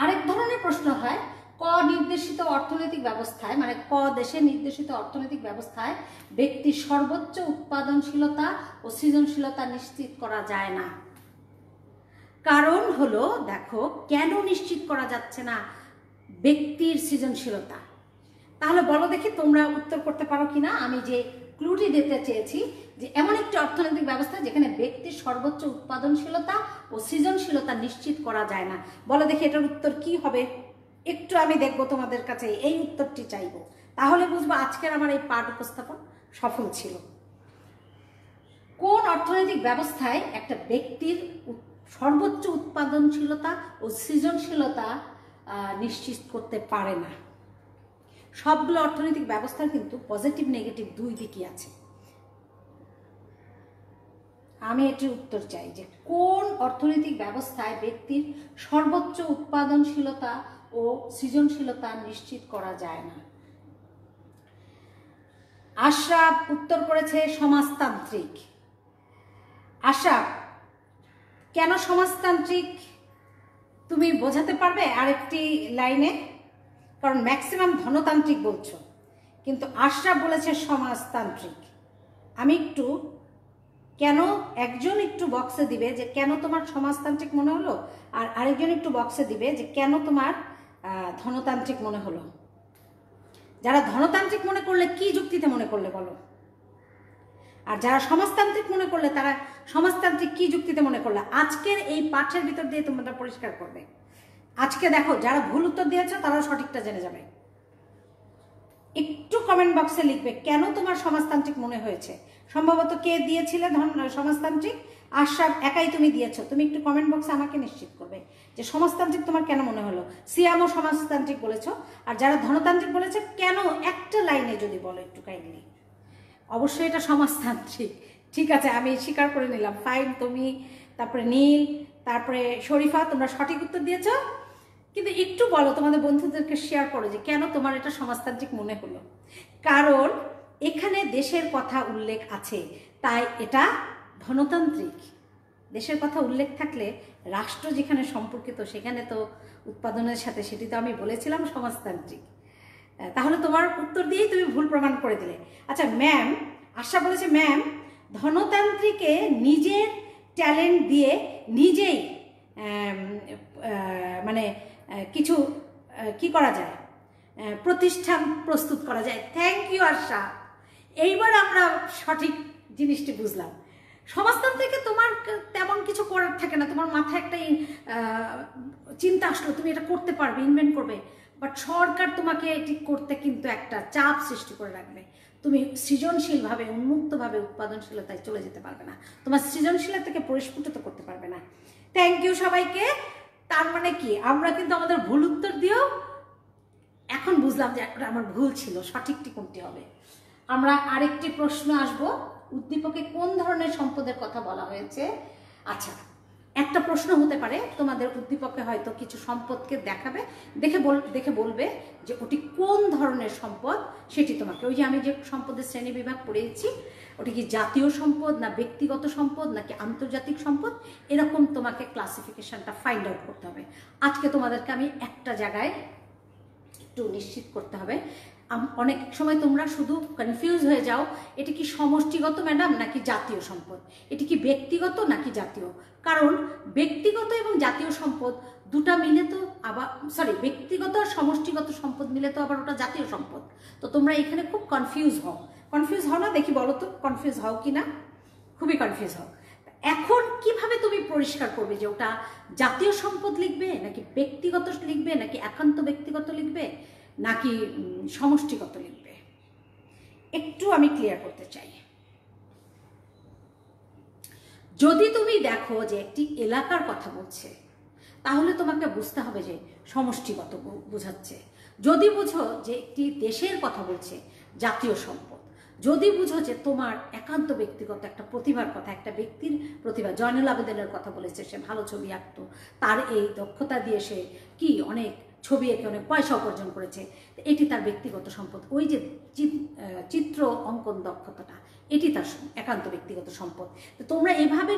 আরেক ধরনের প্রশ্ন হয়, ক নির্দেশিত অর্থনৈতিক ব্যবস্থায়, মানে ক দেশে নির্দেশিত অর্থনৈতিক ব্যবস্থায় ব্যক্তির সর্বোচ্চ উৎপাদনশীলতা ও সৃজনশীলতা নিশ্চিত করা যায় না। কারণ হলো, দেখো কেন নিশ্চিত করা যাচ্ছে না ব্যক্তির সৃজনশীলতা? তাহলে বলো দেখি তোমরা উত্তর করতে পারো কিনা। আমি যে ক্লুটি দিতে চেয়েছি যে এমন একটি অর্থনৈতিক ব্যবস্থা যেখানে ব্যক্তির সর্বোচ্চ উৎপাদনশীলতা ও সৃজনশীলতা নিশ্চিত করা যায় না, বলো দেখি এটার উত্তর কি হবে। একটু আমি দেখবো তোমাদের কাছে এই উত্তরটি চাইবো, তাহলে বুঝবো আজকের আমার এই পাঠ উপস্থাপন সফল ছিল। কোন অর্থনৈতিক ব্যবস্থায় একটা ব্যক্তির সর্বোচ্চ উৎপাদনশীলতা ও সৃজনশীলতা নিশ্চিত করতে পারে না? সবগুলো অর্থনৈতিক ব্যবস্থার কিন্তু পজিটিভ নেগেটিভ দুই দিকই আছে। আমি এটির উত্তর চাই যে কোন অর্থনৈতিক ব্যবস্থায় ব্যক্তির সর্বোচ্চ উৎপাদনশীলতা ও সৃজনশীলতা নিশ্চিত করা যায় না। আশরাফ উত্তর করেছে সমাজতান্ত্রিক। আশরাফ, কেন সমাজতান্ত্রিক তুমি বোঝাতে পারবে আরেকটি লাইনে? কারণ ম্যাক্সিমাম ধনতান্ত্রিক বলছো, কিন্তু আশরাফ বলেছে সমাজতান্ত্রিক। আমি একটু কেন, একজন একটু বক্সে দিবে যে কেন তোমার সমাজতান্ত্রিক মনে হলো, আর আরেকজন একটু বক্সে দিবে যে কেন তোমার ধনতান্ত্রিক মনে হলো। যারা ধনতান্ত্রিক মনে করলে কি যুক্তিতে মনে করলে বলো, আর যারা সমাজতান্ত্রিক মনে করলে তারা সমাজতান্ত্রিক কি যুক্তিতে মনে করলে। আজকের এই পাঠের ভিতর দিয়ে তোমরা পরিষ্কার করবে। আজকে দেখো যারা ভুল উত্তর দিয়েছে তারাও সঠিকটা জেনে যাবে। একটু কমেন্ট বক্সে লিখবে কেন তোমার সমাজতান্ত্রিক মনে হয়েছে। সম্ভবত কে দিয়েছিলে সমাজতান্ত্রিক? আশরাফ একাই তুমি দিয়েছো। তুমি একটু কমেন্ট বক্সে আমাকে নিশ্চিত করবে যে সমাজতান্ত্রিক তোমার কেন মনে হলো। সিয়ামও সমাজতান্ত্রিক বলেছো, আর যারা ধনতান্ত্রিক বলেছে কেন একটা লাইনে যদি বলো একটু কাইন্ডলি। অবশ্যই এটা সমাজতান্ত্রিক। ঠিক আছে, আমি স্বীকার করে নিলাম। ফাইন, তুমি, তারপরে নীল, তারপরে শরীফা, তোমরা সঠিক উত্তর দিয়েছো। কিন্তু একটু বলো, তোমাদের বন্ধুদেরকে শেয়ার করো যে কেন তোমার এটা সমাজতান্ত্রিক মনে হলো। কারণ এখানে দেশের কথা উল্লেখ আছে, তাই এটা ধনতান্ত্রিক। দেশের কথা উল্লেখ থাকলে রাষ্ট্র যেখানে সম্পর্কিত সেখানে তো উৎপাদনের সাথে, সেটি তো আমি বলেছিলাম সমাজতান্ত্রিক। তাহলে তোমার উত্তর দিয়েই তুমি ভুল প্রমাণ করে দিলে। আচ্ছা ম্যাম, আশা বলেছে ম্যাম ধনতান্ত্রিকে নিজের ট্যালেন্ট দিয়ে নিজেই মানে কিছু কি করা যায়, প্রতিষ্ঠান প্রস্তুত করা যায়। থ্যাংক ইউ আশা, এইবার আমরা সঠিক জিনিসটি বুঝলাম। সমাজতান্ত্রিকে তোমার তেমন কিছু করার থাকে না, তোমার মাথায় একটা চিন্তা আসলো তুমি এটা করতে পারবে, ইনভেন্ট করবে, বাট সরকার তোমাকে এটি করতে কিন্তু একটা চাপ সৃষ্টি করে রাখবে। তুমি সৃজনশীলভাবে উন্মুক্তভাবে উৎপাদনশীলতায় চলে যেতে পারবে না, তোমার সৃজনশীলতাকে পরিস্ফুটিত করতে পারবে না। থ্যাংক ইউ সবাইকে। তার মানে কি আমরা কিন্তু আমাদের ভুল উত্তর দিয়েও এখন বুঝলাম যে আমার ভুল ছিল, সঠিকটি কোনটি হবে। আমরা আরেকটি প্রশ্ন আসব, উদ্দীপকে কোন ধরনের সম্পদের কথা বলা হয়েছে। আচ্ছা, একটা প্রশ্ন হতে পারে, তোমাদের উদ্দীপকে হয়তো কিছু সম্পদকে দেখাবে, দেখে বলবে যে ওটি কোন ধরনের সম্পদ, সেটি তোমাকে, ওই যে আমি যে সম্পদের শ্রেণী বিভাগ পড়িয়েছি, ওটি কি জাতীয় সম্পদ না ব্যক্তিগত সম্পদ নাকি আন্তর্জাতিক সম্পদ, এরকম তোমাকে ক্লাসিফিকেশনটা ফাইন্ড আউট করতে হবে। আজকে তোমাদেরকে আমি একটা জায়গায় একটু নিশ্চিত করতে হবে। অনেক সময় তোমরা শুধু কনফিউজ হয়ে যাও, এটি কি সমষ্টিগত ম্যাডাম নাকি জাতীয় সম্পদ, এটি কি ব্যক্তিগত নাকি জাতীয়। কারণ ব্যক্তিগত এবং জাতীয় সম্পদ দুটা মিলে তো আবার, সরি, ব্যক্তিগত আর সমষ্টিগত সম্পদ মিলে তো আবার ওটা জাতীয় সম্পদ। তো তোমরা এখানে খুব কনফিউজ হও না, দেখি বলো তো কনফিউজ হও কি না। খুবই কনফিউজ হও। এখন কিভাবে তুমি পরিষ্কার করবে যে ওটা জাতীয় সম্পদ লিখবে নাকি ব্যক্তিগত লিখবে নাকি একান্ত ব্যক্তিগত লিখবে নাকি সমষ্টিগত লিখবে, একটু আমি ক্লিয়ার করতে চাই। যদি তুমি দেখো যে একটি এলাকার কথা বলছে, তাহলে তোমাকে বুঝতে হবে যে সমষ্টিগত বোঝাচ্ছে। যদি বুঝো যে একটি দেশের কথা বলছে, জাতীয় সম্পদ। যদি বুঝো যে তোমার একান্ত ব্যক্তিগত একটা প্রতিভার কথা, একটা ব্যক্তির প্রতিভা, জয়নুল আবেদিনের কথা বলেছে, সে ভালো ছবি আঁকতো, তার এই দক্ষতা দিয়ে সে কি অনেক ছবি এঁকে অনেক পয়সা উপার্জন করেছে, এটি তার ব্যক্তিগত সম্পদ। ওই যে চিত্র অঙ্কন দক্ষতাটা, এটি তার একান্ত ব্যক্তিগত সম্পদ। তো তোমরা এভাবে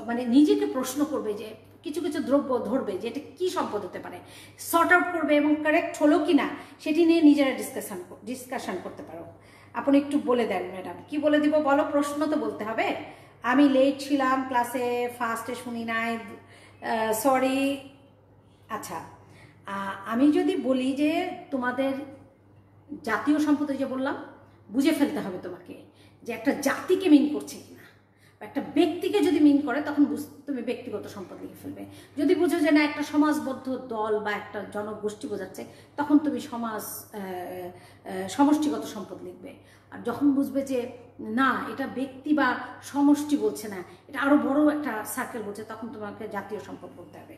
মানে নিজেকে প্রশ্ন করবে যে কিছু কিছু দ্রব্য ধরবে যে এটা কী সম্পদ হতে পারে, সর্ট আউট করবে এবং কারেক্ট হলো কি না সেটি নিয়ে নিজেরা ডিসকাশন করতে পারো। আপনি একটু বলে দেন ম্যাডাম, কি বলে দিব বলো, প্রশ্ন তো বলতে হবে। আমি লেট ছিলাম, ক্লাসে ফার্স্টে শুনি নাই, সরি। আচ্ছা, আমি যদি বলি যে তোমাদের জাতীয় সম্পদ, যে বললাম, বুঝে ফেলতে হবে তোমাকে যে একটা জাতিকে মিন করছে কিনা, একটা ব্যক্তিকে যদি মিন করে তখন তুমি ব্যক্তিগত সম্পদ লিখে ফেলবে। যদি বুঝো যে না একটা সমাজবদ্ধ দল বা একটা জনগোষ্ঠী বোঝাচ্ছে, তখন তুমি সমষ্টিগত সম্পদ লিখবে। আর যখন বুঝবে যে না এটা ব্যক্তি বা সমষ্টি বলছে না, এটা আরো বড় একটা সার্কেল বলছে, তখন তোমাকে জাতীয় সম্পদ বলতে হবে।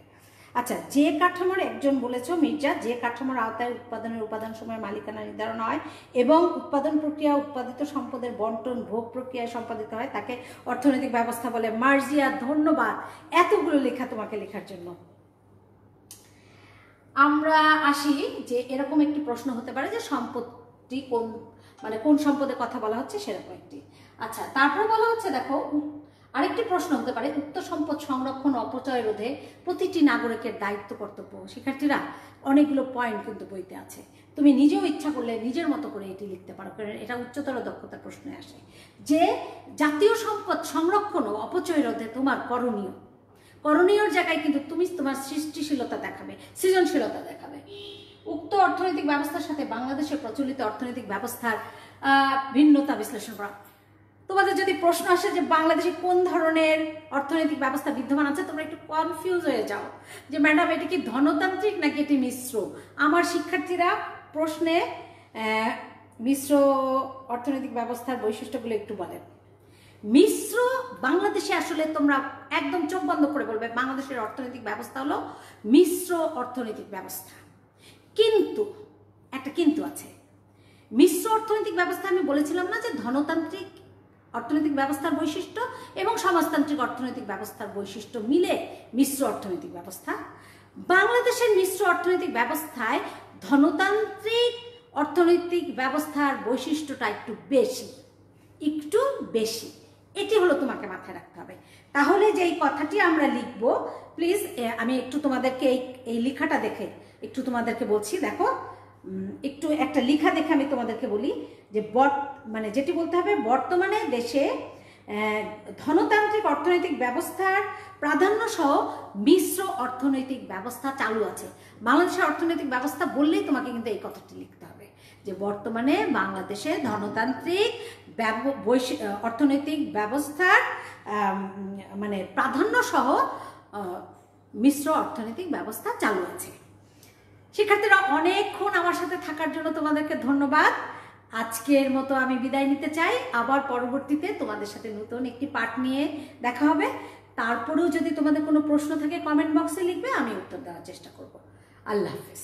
আচ্ছা, যে কাঠামোর, একজন বলেছ মির্জা, যে কাঠামোর আওতায় উৎপাদনের উপাদান সময়ের মালিকানা নির্ধারণ হয় এবং উৎপাদন প্রক্রিয়া উৎপাদিত সম্পদের বন্টন ভোগ প্রক্রিয়ায় সম্পাদিত হয়, তাকে অর্থনৈতিক ব্যবস্থা বলে। মার্জিয়া, ধন্যবাদ এতগুলো লেখা তোমাকে লেখার জন্য। আমরা আসি যে এরকম একটি প্রশ্ন হতে পারে যে সম্পদটি কোন সম্পদের কথা বলা হচ্ছে, সেরকম একটি। আচ্ছা, তারপরে বলা হচ্ছে, দেখো আরেকটি প্রশ্ন হতে পারে, উক্ত সম্পদ সংরক্ষণ অপচয় রোধে প্রতিটি নাগরিকের দায়িত্ব কর্তব্য। শিক্ষার্থীরা, অনেকগুলো পয়েন্ট কিন্তু বইতে আছে, তুমি নিজেও ইচ্ছা করলে নিজের মতো করে এটি লিখতে পারো, কারণ এটা উচ্চতর দক্ষতার প্রশ্নে আসে যে জাতীয় সম্পদ সংরক্ষণ ও অপচয় রোধে তোমার করণীয়র জায়গায় কিন্তু তুমি তোমার সৃষ্টিশীলতা দেখাবে, সৃজনশীলতা দেখাবে। উক্ত অর্থনৈতিক ব্যবস্থার সাথে বাংলাদেশের প্রচলিত অর্থনৈতিক ব্যবস্থার ভিন্নতা বিশ্লেষণ করা। তোমাদের যদি প্রশ্ন আসে যে বাংলাদেশে কোন ধরনের অর্থনৈতিক ব্যবস্থা বিদ্যমান আছে, তোমরা একটু কনফিউজ হয়ে যাও যে ম্যাডাম এটি কি ধনতান্ত্রিক নাকি এটি মিশ্র। আমার শিক্ষার্থীরা প্রশ্নে মিশ্র অর্থনৈতিক ব্যবস্থার বৈশিষ্ট্যগুলো একটু বলেন। মিশ্র বাংলাদেশে আসলে তোমরা একদম চোখ বন্ধ করে বলবে বাংলাদেশের অর্থনৈতিক ব্যবস্থা হলো মিশ্র অর্থনৈতিক ব্যবস্থা। কিন্তু একটা কিন্তু আছে, মিশ্র অর্থনৈতিক ব্যবস্থা আমি বলেছিলাম না যে ধনতান্ত্রিক অর্থনৈতিক ব্যবস্থার বৈশিষ্ট্য এবং সমাজতান্ত্রিক অর্থনৈতিক ব্যবস্থার বৈশিষ্ট্য মিলে মিশ্র অর্থনৈতিক ব্যবস্থা। বাংলাদেশের মিশ্র অর্থনৈতিক ব্যবস্থায় ধনতান্ত্রিক অর্থনৈতিক ব্যবস্থার বৈশিষ্ট্যটা একটু বেশি, এটি হলো তোমাকে মাথায় রাখতে হবে। তাহলে যে এই কথাটি আমরা লিখব, প্লিজ আমি একটু তোমাদেরকে এই লেখাটা দেখে একটু তোমাদেরকে বলছি। দেখো, একটু একটা লেখা দেখে আমি তোমাদেরকে বলি যে যেটি বলতে হবে, বর্তমানে দেশে ধনতান্ত্রিক অর্থনৈতিক ব্যবস্থার প্রাধান্য সহ মিশ্র অর্থনৈতিক ব্যবস্থা চালু আছে। বাংলাদেশের অর্থনৈতিক ব্যবস্থা বললেই তোমাকে কিন্তু এই কথাটি লিখতে হবে যে বর্তমানে বাংলাদেশে ধনতান্ত্রিক অর্থনৈতিক ব্যবস্থার প্রাধান্য সহ মিশ্র অর্থনৈতিক ব্যবস্থা চালু আছে। শিক্ষার্থীরা, অনেকক্ষণ আমার সাথে থাকার জন্য তোমাদেরকে ধন্যবাদ। আজকের মতো আমি বিদায় নিতে চাই। আবার পরবর্তীতে তোমাদের সাথে নতুন একটি পাঠ নিয়ে দেখা হবে। তারপরেও যদি তোমাদের কোনো প্রশ্ন থাকে কমেন্ট বক্সে লিখবে, আমি উত্তর দেওয়ার চেষ্টা করব। আল্লাহ হাফেজ।